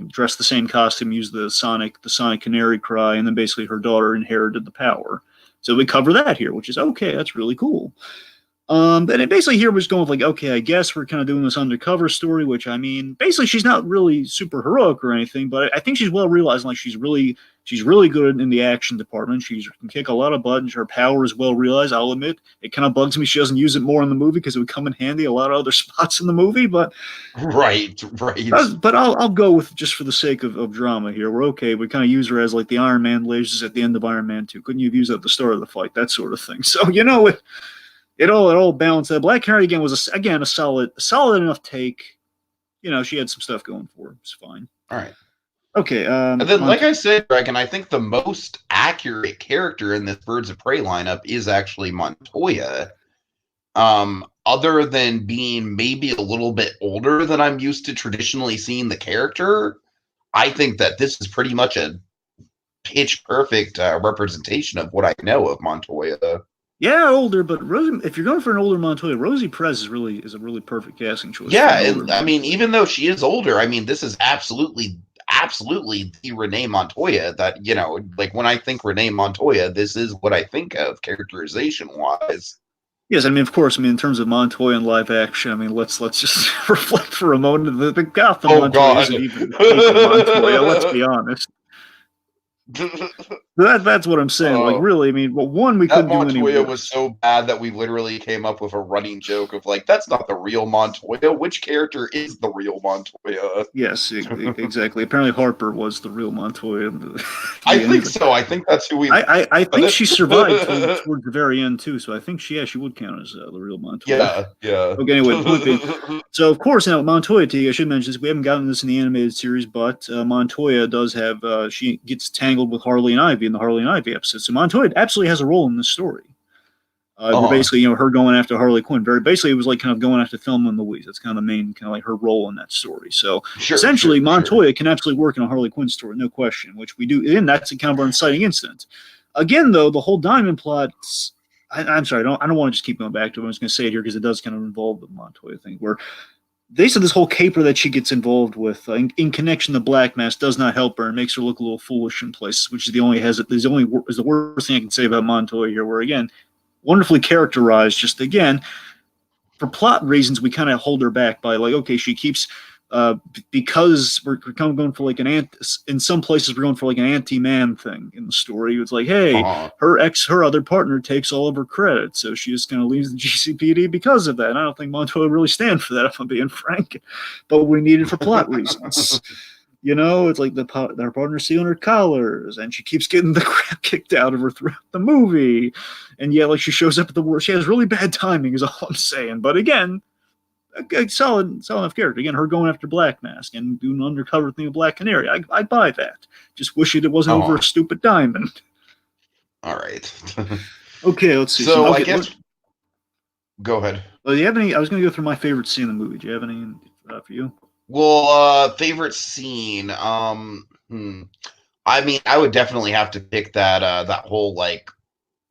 Dressed the same costume, used the Sonic Canary cry, and then basically her daughter inherited the power. So we cover that here, which is okay. That's really cool. And it basically here was going with okay, I guess we're kind of doing this undercover story, which I mean, basically she's not really super heroic or anything, but I think she's well realized, she's really good in the action department. She can kick a lot of butt, and her power is well realized. I'll admit, it kind of bugs me she doesn't use it more in the movie because it would come in handy a lot of other spots in the movie. But right. But I'll go with just for the sake of drama here. We're okay. We kind of use her as the Iron Man lasers at the end of Iron Man 2. Couldn't you have used that at the start of the fight? That sort of thing. So it all balanced. Black Canary again was a solid enough take. She had some stuff going for her. It's fine. All right. Okay. And then, like I said, Greg, and I think the most accurate character in this Birds of Prey lineup is actually Montoya. Other than being maybe a little bit older than I'm used to traditionally seeing the character, I think that this is pretty much a pitch perfect representation of what I know of Montoya. Yeah, older, but if you're going for an older Montoya, Rosie Perez is a really perfect casting choice. Yeah, and I mean, even though she is older, I mean, this is absolutely the Renee Montoya that, when I think Renee Montoya, this is what I think of characterization-wise. Yes, I mean, of course, in terms of Montoya in live action, I mean, let's just reflect for a moment. The Gotham Montoya isn't even Montoya, let's be honest. That's what I'm saying. Really, I mean, one, we couldn't do any Montoya was so bad that we literally came up with a running joke of that's not the real Montoya. Which character is the real Montoya? Yes, exactly. Apparently Harper was the real Montoya. I think so. I think that's who we... I think she survived towards the very end, too, so I think she would count as the real Montoya. Yeah. Okay, anyway, so of course, now Montoya, I should mention this, we haven't gotten this in the animated series, but Montoya does have, she gets tangled with Harley and Ivy in the Harley and Ivy episode. So Montoya absolutely has a role in this story. Basically, her going after Harley Quinn. It was kind of going after Thelma and Louise. That's kind of the main, her role in that story. So essentially, Montoya can absolutely work in a Harley Quinn story, no question, which we do. And that's a kind of an inciting incident. Again, though, the whole Diamond plot, I'm sorry, I don't want to just keep going back to it. I'm just going to say it here because it does kind of involve the Montoya thing, where they said this whole caper that she gets involved with in connection to Black Mass does not help her and makes her look a little foolish in places, which is the worst thing I can say about Montoya here, where again, wonderfully characterized, just again, for plot reasons, we kind of hold her back by like, okay, she keeps because we're kind of going for like in some places we're going for like an anti-man thing in the story. It's like, hey, her other partner takes all of her credit, so she just kind of leaves the GCPD because of that. And I don't think Montoya really stand for that, if I'm being frank. But we need it for plot reasons. You know, it's like her partner's stealing her collars, and she keeps getting the crap kicked out of her throughout the movie. And yeah, like she shows up at the worst. She has really bad timing, is all I'm saying. But again, a solid enough character. Again, her going after Black Mask and doing an undercover thing with Black Canary. I buy that. Just wish it wasn't over a stupid diamond. All right. Okay, let's see. So I guess. Go ahead. Well, do you have any? I was going to go through my favorite scene in the movie. Do you have any for you? Well, favorite scene. I mean, I would definitely have to pick that whole like,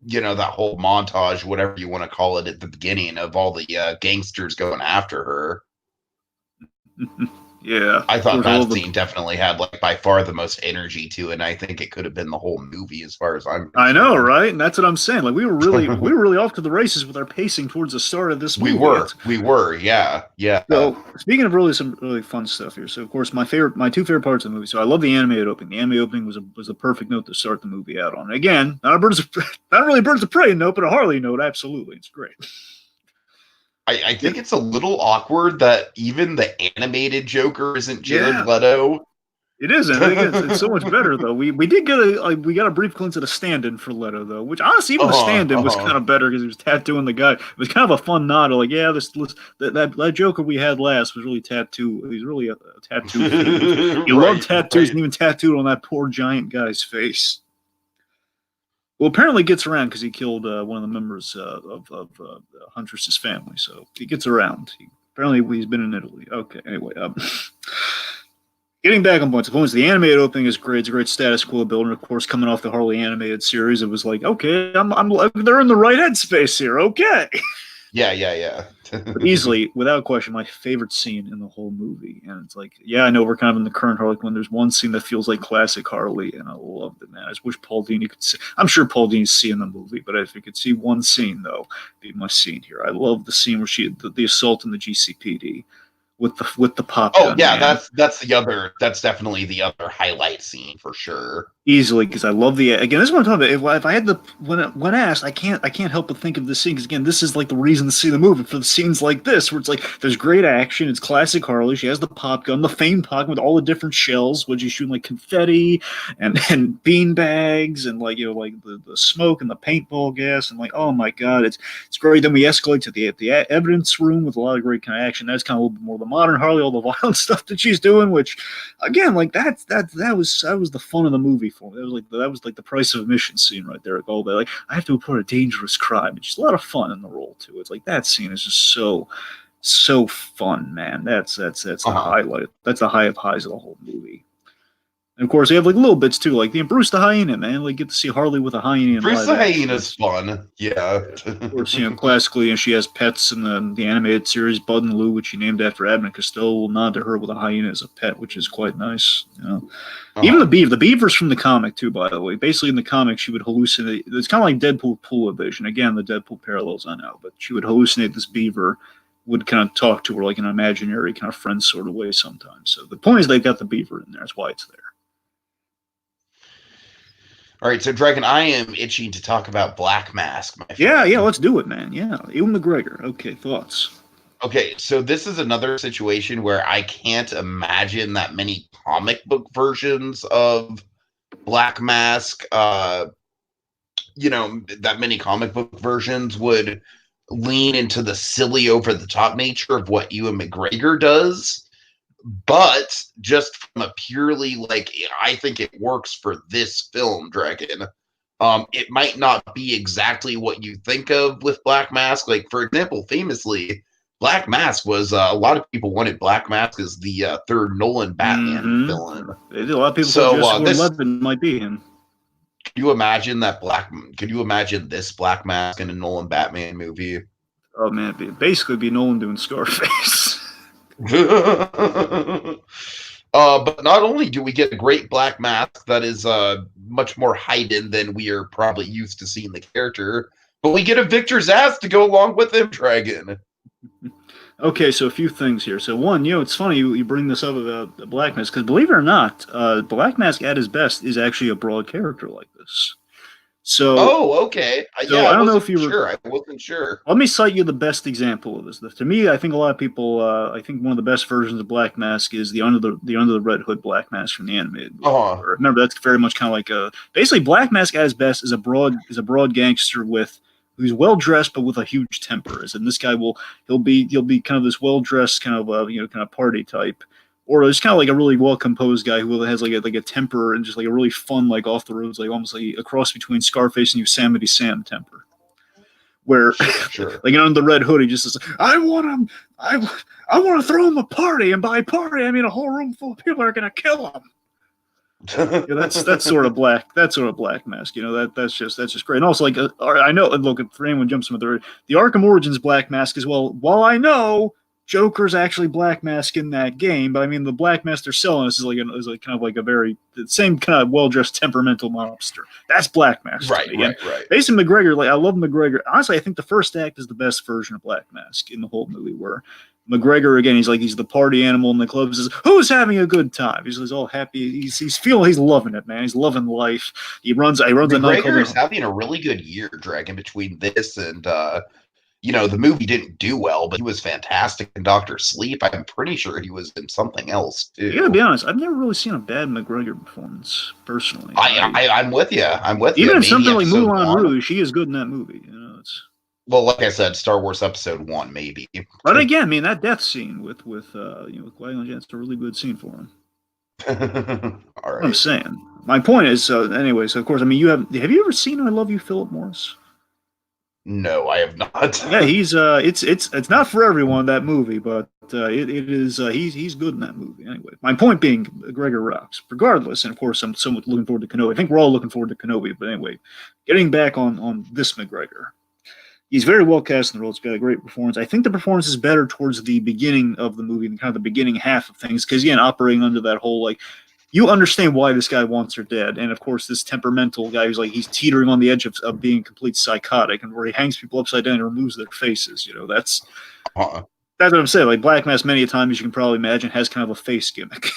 that whole montage, whatever you want to call it, at the beginning of all the gangsters going after her. Yeah, I thought that scene definitely had like by far the most energy to it. And I think it could have been the whole movie as far as I'm concerned. I know, right? And that's what I'm saying. Like we were really off to the races with our pacing towards the start of this movie. We were, yeah. So speaking of really some really fun stuff here. So of course my two favorite parts of the movie. So I love the animated opening. The animated opening was a perfect note to start the movie out on. Again, not really Birds of Prey note, but a Harley note. Absolutely, it's great. I think it's a little awkward that even the animated Joker isn't Jared Leto. It isn't. It's so much better though. We did get a brief glimpse of a stand-in for Leto though, which honestly even the stand-in was kind of better because he was tattooing the guy. It was kind of a fun nod of like, yeah, that Joker we had last was really tattoo. He's really a tattoo. He loved tattoos and even tattooed on that poor giant guy's face. Well, apparently gets around because he killed one of the members of Huntress's family, so he gets around. Apparently he's been in Italy. Okay, anyway. Getting back on points, the animated opening is great. It's a great status quo builder. Of course, coming off the Harley animated series, it was like, okay, they're in the right headspace here. Okay. Yeah. But easily, without question, my favorite scene in the whole movie. And it's like, yeah, I know we're kind of in the current Harley Quinn. There's one scene that feels like classic Harley, and I loved it, man. I just wish Paul Dini could see. I'm sure Paul Dini's seeing the movie, but if you could see one scene, though, it'd be my scene here. I love the scene where the assault in the GCPD. With the pop gun. Oh yeah, man. That's definitely the other highlight scene for sure. Easily, because I love this is what I'm talking about. If I had when asked, I can't help but think of this scene because again, this is like the reason to see the movie for the scenes like this, where it's like there's great action, it's classic Harley. She has the pop gun, the famed pop gun with all the different shells, which she's shooting like confetti and bean bags and like like the smoke and the paintball gas and like oh my god, it's great. Then we escalate to the evidence room with a lot of great kind of action. That's kind of a little bit more the modern Harley, all the violent stuff that she's doing, which again, like that was the fun of the movie for me. That was like the price of admission scene right there. Like, like I have to report a dangerous crime. It's just a lot of fun in the role too. It's like that scene is just so fun, man. That's the highlight. That's the high of highs of the whole movie. And of course, they have like little bits too, like Bruce the Hyena, man. Like get to see Harley with a hyena. Bruce the Hyena's fun, yeah. Of course, classically, and she has pets in the animated series, Bud and Lou, which she named after Abbott and Costello. Will nod to her with a hyena as a pet, which is quite nice. Even the beaver's from the comic too, by the way. Basically, in the comic, she would hallucinate. It's kind of like Deadpool pool vision. Again, the Deadpool parallels I know, but she would hallucinate this beaver. Would kind of talk to her like an imaginary kind of friend sort of way sometimes. So the point is they've got the beaver in there. That's why it's there. All right, so Dragon, I am itching to talk about Black Mask. My friend. Yeah, let's do it, man. Yeah, Ewan McGregor. Okay, thoughts? Okay, so this is another situation where I can't imagine that many comic book versions of Black Mask. That many comic book versions would lean into the silly, over-the-top nature of what Ewan McGregor does. But just from a purely I think it works for this film, Dragon. It might not be exactly what you think of with Black Mask. Like, for example, famously, Black Mask was a lot of people wanted Black Mask as the third Nolan Batman villain. A lot of people thought Levin might be him. Could you imagine this Black Mask in a Nolan Batman movie? Oh man, it'd basically be Nolan doing Scarface. But not only do we get a great Black Mask that is much more heightened than we are probably used to seeing the character, but we get a Victor Zsasz to go along with him, Dragon. Okay, so a few things here. So one, it's funny you bring this up about the Black Mask because believe it or not, Black Mask at his best is actually a broad character like this. So, Oh, okay. so I don't know if you were. Sure. I wasn't sure. Let me cite you the best example of this. To me, I think a lot of people. I think one of the best versions of Black Mask is the under the Red Hood Black Mask from the animated movie. Remember, that's very much kind of like basically Black Mask at his best is a broad gangster who's well dressed but with a huge temper. And this guy he'll be kind of this well dressed kind of kind of party type. Or it's kind of like a really well composed guy who has like a temper and just like a really fun like off the roads like almost like a cross between Scarface and Yosemite Sam temper. Where, sure. like under the Red Hood, he just says, "I want to throw him a party, and by party I mean a whole room full of people are gonna kill him." That's sort of black. That's sort of Black Mask. That's just great. And also, like I know, look, if anyone jumps from the Arkham Origins Black Mask as well. While I know Joker's actually Black Mask in that game, but I mean the Black Mask they're selling us is kind of like a very the same kind of well dressed temperamental mobster. That's Black Mask, right? Based on McGregor, like I love McGregor. Honestly, I think the first act is the best version of Black Mask in the whole movie. Where McGregor again, he's the party animal in the club. Says, "Who's having a good time?" He's all happy. He's loving it, man. He's loving life. He runs a nightclub. McGregor is having a really good year, Dragon, between this and. The movie didn't do well, but he was fantastic in Dr. Sleep. I'm pretty sure he was in something else, too. You gotta be honest, I've never really seen a bad McGregor performance, personally. I'm with you. Even in something like Moulin Rouge, he is good in that movie. Well, like I said, Star Wars Episode 1, maybe. But again, I mean, that death scene with Qui-Gon Jinn's a really good scene for him. All right. I'm saying. My point is, anyways, of course, I mean, have you ever seen I Love You, Philip Morris? No, I have not. Yeah, he's it's not for everyone, that movie, but it is he's good in that movie anyway. My point being, Gregor rocks regardless, and of course I'm somewhat looking forward to Kenobi. I think we're all looking forward to Kenobi, but anyway, getting back on this McGregor, he's very well cast in the role. He's got a great performance. I think the performance is better towards the beginning of the movie than kind of the beginning half of things, because again, operating under that whole like. You understand why this guy wants her dead, and of course, this temperamental guy who's like he's teetering on the edge of being complete psychotic, and where he hangs people upside down and removes their faces. That's what I'm saying. Like Black Mask, many a time, as you can probably imagine, has kind of a face gimmick,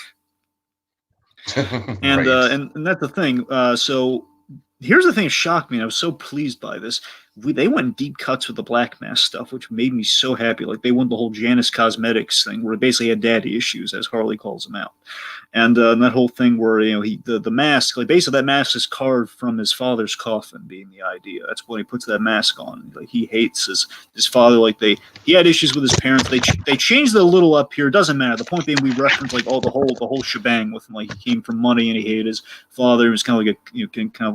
and right. And that's the thing. So here's the thing that shocked me, and I was so pleased by this. They went deep cuts with the Black Mask stuff, which made me so happy. Like they went the whole Janus Cosmetics thing, where he basically had daddy issues, as Harley calls them out, and that whole thing where the mask, like basically that mask is carved from his father's coffin, being the idea. That's when he puts that mask on. Like he hates his father. Like he had issues with his parents. They changed it a little up here. It doesn't matter. The point being, we reference like the whole shebang with him. Like he came from money and he hated his father. He was kind of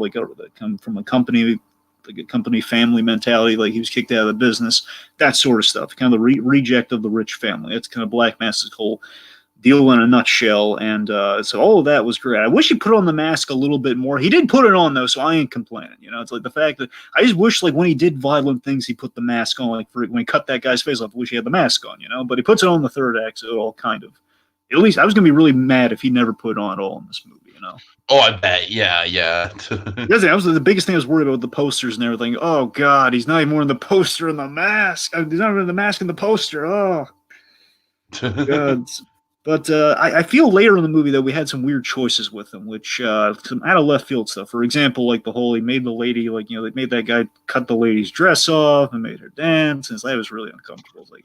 like come from a company. Like a company family mentality, like he was kicked out of the business, that sort of stuff. Kind of the reject of the rich family. That's kind of Black Mask's whole deal in a nutshell. And so all of that was great. I wish he put on the mask a little bit more. He did put it on though, so I ain't complaining. It's like the fact that I just wish like when he did violent things, he put the mask on. Like when he cut that guy's face off, I wish he had the mask on. But he puts it on in the third act, so it all kind of. At least I was gonna be really mad if he never put it on at all in this movie. Oh, I bet. Yeah. That was the biggest thing I was worried about with the posters and everything. Oh, God, he's not even wearing the poster and the mask. He's not wearing the mask and the poster. Oh, God. But I feel later in the movie that we had some weird choices with him, which some out of left field stuff. For example, like the whole he made the lady they made that guy cut the lady's dress off and made her dance, and that was really uncomfortable. Like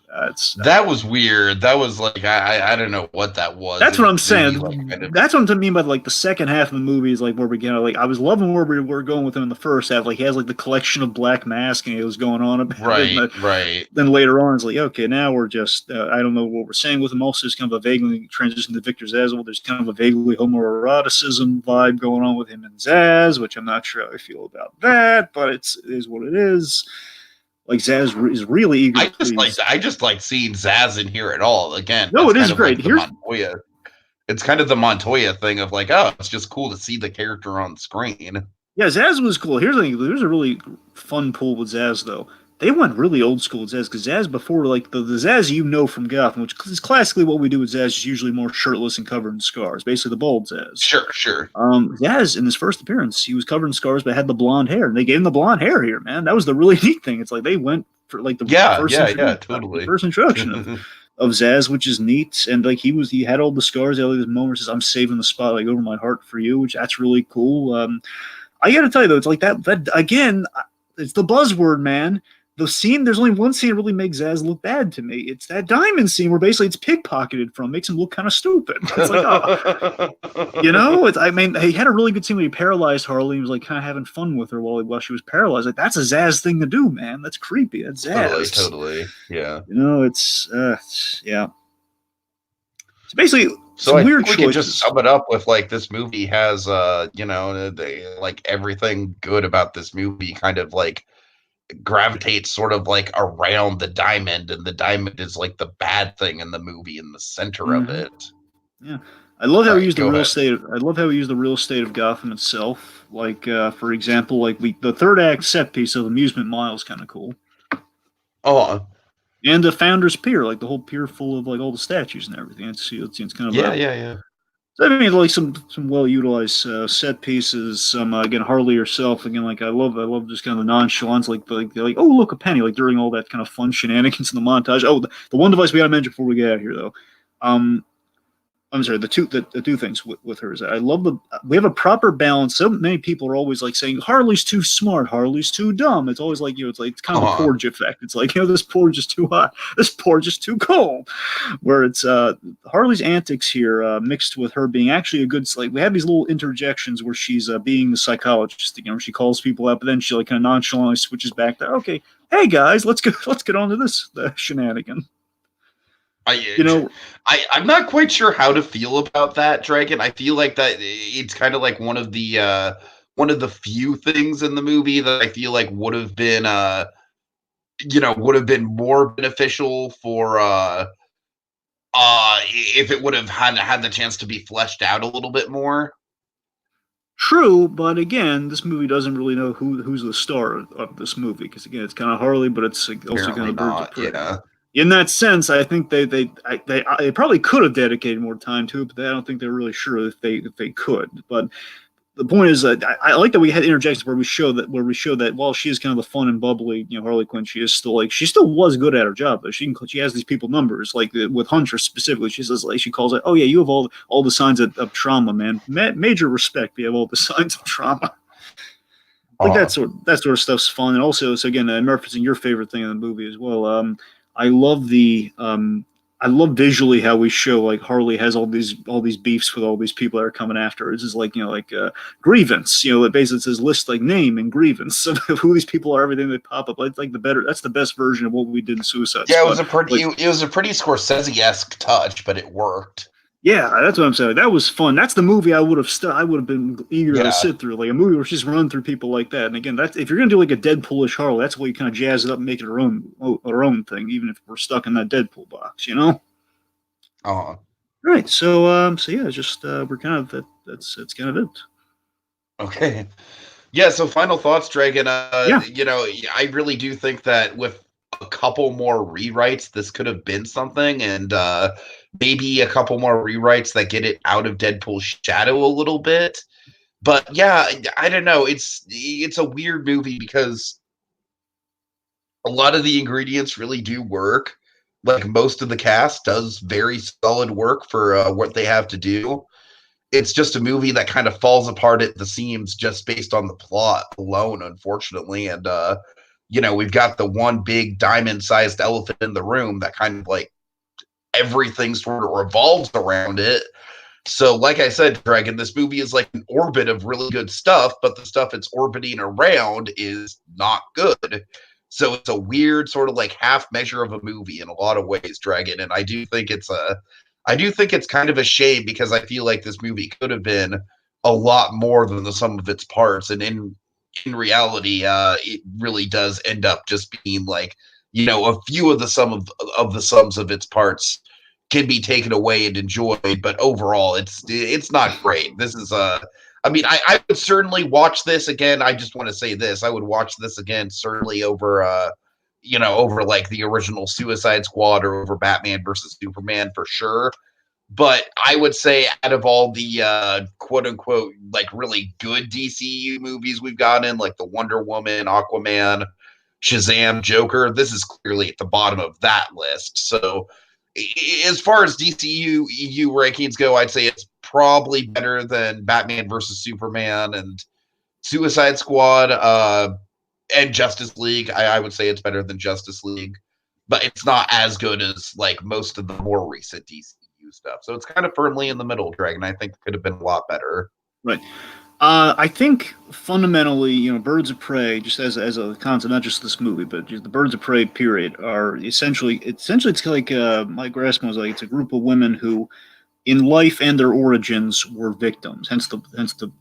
that was weird. That was like I don't know what that was. That's what I'm saying. That's what I mean by like the second half of the movie is like where we get like I was loving where we were going with him in the first half. Like he has like the collection of Black Mask and it was going on about right. Then later on it's like okay, now we're just I don't know what we're saying with him. Also, it's kind of a vaguely transition to Victor Zsasz. There's kind of a vaguely homoeroticism vibe going on with him and Zsasz, which I'm not sure how I feel about that, but it is what it is. Like Zsasz is really eager. I just like seeing Zsasz in here at all. Again, no, it is great. Like it's kind of the Montoya thing of like, oh, it's just cool to see the character on screen. Yeah, Zsasz was cool. Here's the thing. There's a really fun pull with Zsasz though. They went really old school with Zsasz because Zsasz before, like the Zsasz from Gotham, which is classically what we do with Zsasz is usually more shirtless and covered in scars, basically the bald Zsasz. Sure. Zsasz in his first appearance, he was covered in scars but had the blonde hair. And they gave him the blonde hair here, man. That was the really neat thing. It's like they went for like the totally. first introduction of Zaz, which is neat. And like he had all the scars, he had all these moments. Says, I'm saving the spotlight over my heart for you, which that's really cool. I got to tell you though, it's like that again. It's the buzzword, man. The scene, there's only one scene that really makes Zaz look bad to me. It's that diamond scene where basically it's pickpocketed from, makes him look kind of stupid. It's like, oh, you know, I mean, he had a really good scene when he paralyzed Harley. He was like kind of having fun with her while she was paralyzed. Like, that's a Zaz thing to do, man. That's creepy. That's Zaz. Totally. Yeah. You know, yeah. So basically, so I think we could just sum it up with like this movie has, like everything good about this movie kind of like gravitates sort of like around the diamond, and the diamond is like the bad thing in the movie in the center of it. Yeah, I love how we use the real estate. I love how we use the real estate of Gotham itself. Like, for example, like the third act set piece of Amusement Mile is kind of cool. Oh, and the Founders Pier, like the whole pier full of like all the statues and everything. It's kind of yeah. I mean, like some well utilized set pieces. Some again, Harley herself. Again, like I love just kind of the nonchalance. Like oh look, a penny. Like during all that kind of fun shenanigans in the montage. Oh, the one device we got to mention before we get out of here though. I'm sorry. The two things with her is I love we have a proper balance. So many people are always like saying Harley's too smart, Harley's too dumb. It's always like it's kind of a porridge effect. It's like this porridge is too hot, this porridge is too cold. Where it's Harley's antics here mixed with her being actually a good we have these little interjections where she's being the psychologist. She calls people out, but then she like kind of nonchalantly switches back to okay, hey guys, let's get on to this shenanigan. I'm not quite sure how to feel about that, Dragon. I feel like that it's kind of like one of the few things in the movie that I feel like would have been more beneficial for if it would have had the chance to be fleshed out a little bit more. True, but again, this movie doesn't really know who's the star of this movie because again, it's kind of Harley, but it's also kind of Birds of Prey. Yeah. In that sense, I think they probably could have dedicated more time to it, but I don't think they're really sure if they could. But the point is, I like that we had interjections where we show that while she is kind of the fun and bubbly, Harley Quinn, she still was good at her job. Though she has these people numbers, like with Huntress specifically. She says she calls it, oh yeah, you have all the signs of trauma, man. Major respect. You have all the signs of trauma. Like that sort of stuff's fun, and also, so again, referencing your favorite thing in the movie as well. I love I love visually how we show like Harley has all these beefs with all these people that are coming after her. It's just like grievance. It basically says list like name and grievance of who these people are. Everything they pop up. Like that's the best version of what we did in Suicide Squad. Yeah, it was a pretty Scorsese-esque touch, but it worked. Yeah, that's what I'm saying. That was fun. That's the movie I would have been eager to sit through, like a movie where she's run through people like that. And again, that's if you're gonna do like a Deadpoolish Harley, that's why you kind of jazz it up and make it her own thing, even if we're stuck in that Deadpool box, Right. So yeah, just we're kind of that's kind of it. Okay. Yeah. So final thoughts, Dragon. I really do think that with a couple more rewrites, this could have been something, and maybe a couple more rewrites that get it out of Deadpool's shadow a little bit. But yeah, I don't know. It's a weird movie because a lot of the ingredients really do work. Like most of the cast does very solid work for what they have to do. It's just a movie that kind of falls apart at the seams just based on the plot alone, unfortunately. And we've got the one big diamond-sized elephant in the room that kind of like everything sort of revolves around it. So like I said, Dragon, this movie is like an orbit of really good stuff, but the stuff it's orbiting around is not good. So it's a weird sort of like half measure of a movie in a lot of ways, Dragon. And I do think it's kind of a shame because I feel like this movie could have been a lot more than the sum of its parts. And in reality, it really does end up just being like, a few of the sums of its parts can be taken away and enjoyed, but overall, it's not great. This is I would certainly watch this again. I just want to say this: I would watch this again certainly over over like the original Suicide Squad or over Batman versus Superman for sure. But I would say out of all the quote unquote like really good DCU movies we've gotten, like the Wonder Woman, Aquaman, Shazam, Joker. This is clearly at the bottom of that list. So as far as DCU EU rankings go, I'd say it's probably better than Batman versus Superman and Suicide Squad and Justice League. I would say it's better than Justice League, but it's not as good as like most of the more recent DCU stuff. So it's kind of firmly in the middle, Dragon. I think it could have been a lot better. Right. I think fundamentally, Birds of Prey, just as a concept, not just this movie, but just the Birds of Prey period, are essentially it's like Mike Grassman was like, it's a group of women who, in life and their origins, were victims. Hence the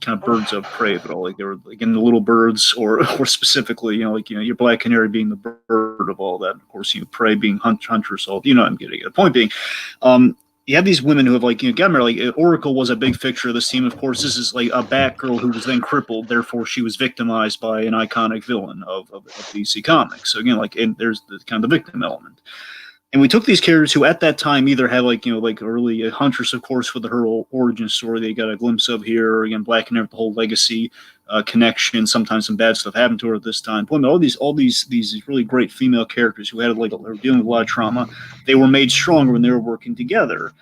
kind of Birds of Prey of it all. Like they were like in the little birds, or specifically, your Black Canary being the bird of all that. Of course, prey being hunters. All I'm getting at. The point being, you have these women who have Oracle was a big fixture of this team. Of course, this is like a Batgirl who was then crippled. Therefore, she was victimized by an iconic villain of DC Comics. So again, and there's the kind of the victim element. And we took these characters who at that time either had early Huntress, of course, with her origin story they got a glimpse of here. Again, Black Canary with the whole legacy connection. Sometimes some bad stuff happened to her at this time. But all these really great female characters who had they were dealing with a lot of trauma. They were made stronger when they were working together.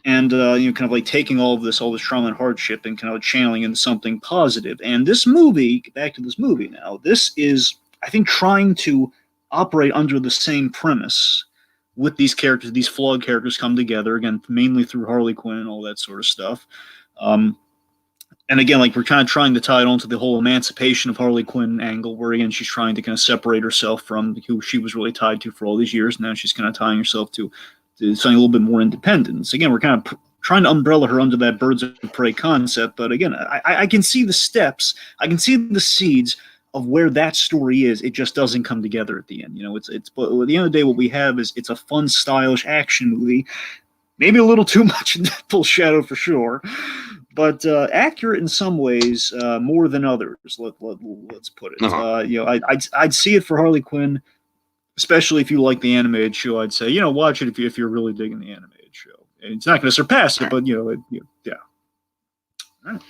And kind of like taking all this trauma and hardship and kind of channeling into something positive. And this movie, back to this movie now, this is, I think, trying to operate under the same premise with these characters. These flawed characters come together, again, mainly through Harley Quinn and all that sort of stuff. And again, we're kind of trying to tie it onto the whole emancipation of Harley Quinn angle, where again, she's trying to kind of separate herself from who she was really tied to for all these years. Now she's kind of tying herself to something a little bit more independence. Again, we're kind of trying to umbrella her under that Birds of Prey concept. But again, I can see the steps. I can see the seeds of where that story is. It just doesn't come together at the end. But at the end of the day, what we have is it's a fun, stylish action movie. Maybe a little too much in Deadpool's shadow for sure, but accurate in some ways, more than others. Let's put it. I'd see it for Harley Quinn, especially if you like the animated show. I'd say watch it if you're really digging the animated show. And it's not going to surpass it, but yeah. All right.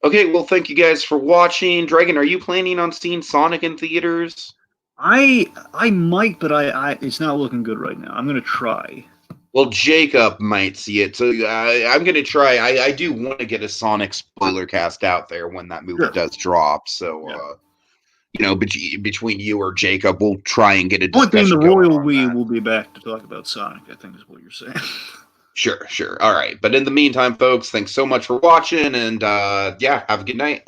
Okay, well, thank you guys for watching. Dragon, are you planning on seeing Sonic in theaters? I might, but it's not looking good right now. I'm going to try. Well, Jacob might see it, so I'm going to try. I do want to get a Sonic spoiler cast out there when that movie does drop. So, yeah. Between you or Jacob, we'll try and get a discussion. The Royal We will be back to talk about Sonic, I think is what you're saying. Sure. All right. But in the meantime, folks, thanks so much for watching, and have a good night.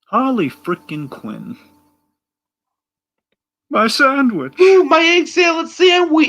Harley frickin' Quinn. My sandwich. Ooh, my egg salad sandwich.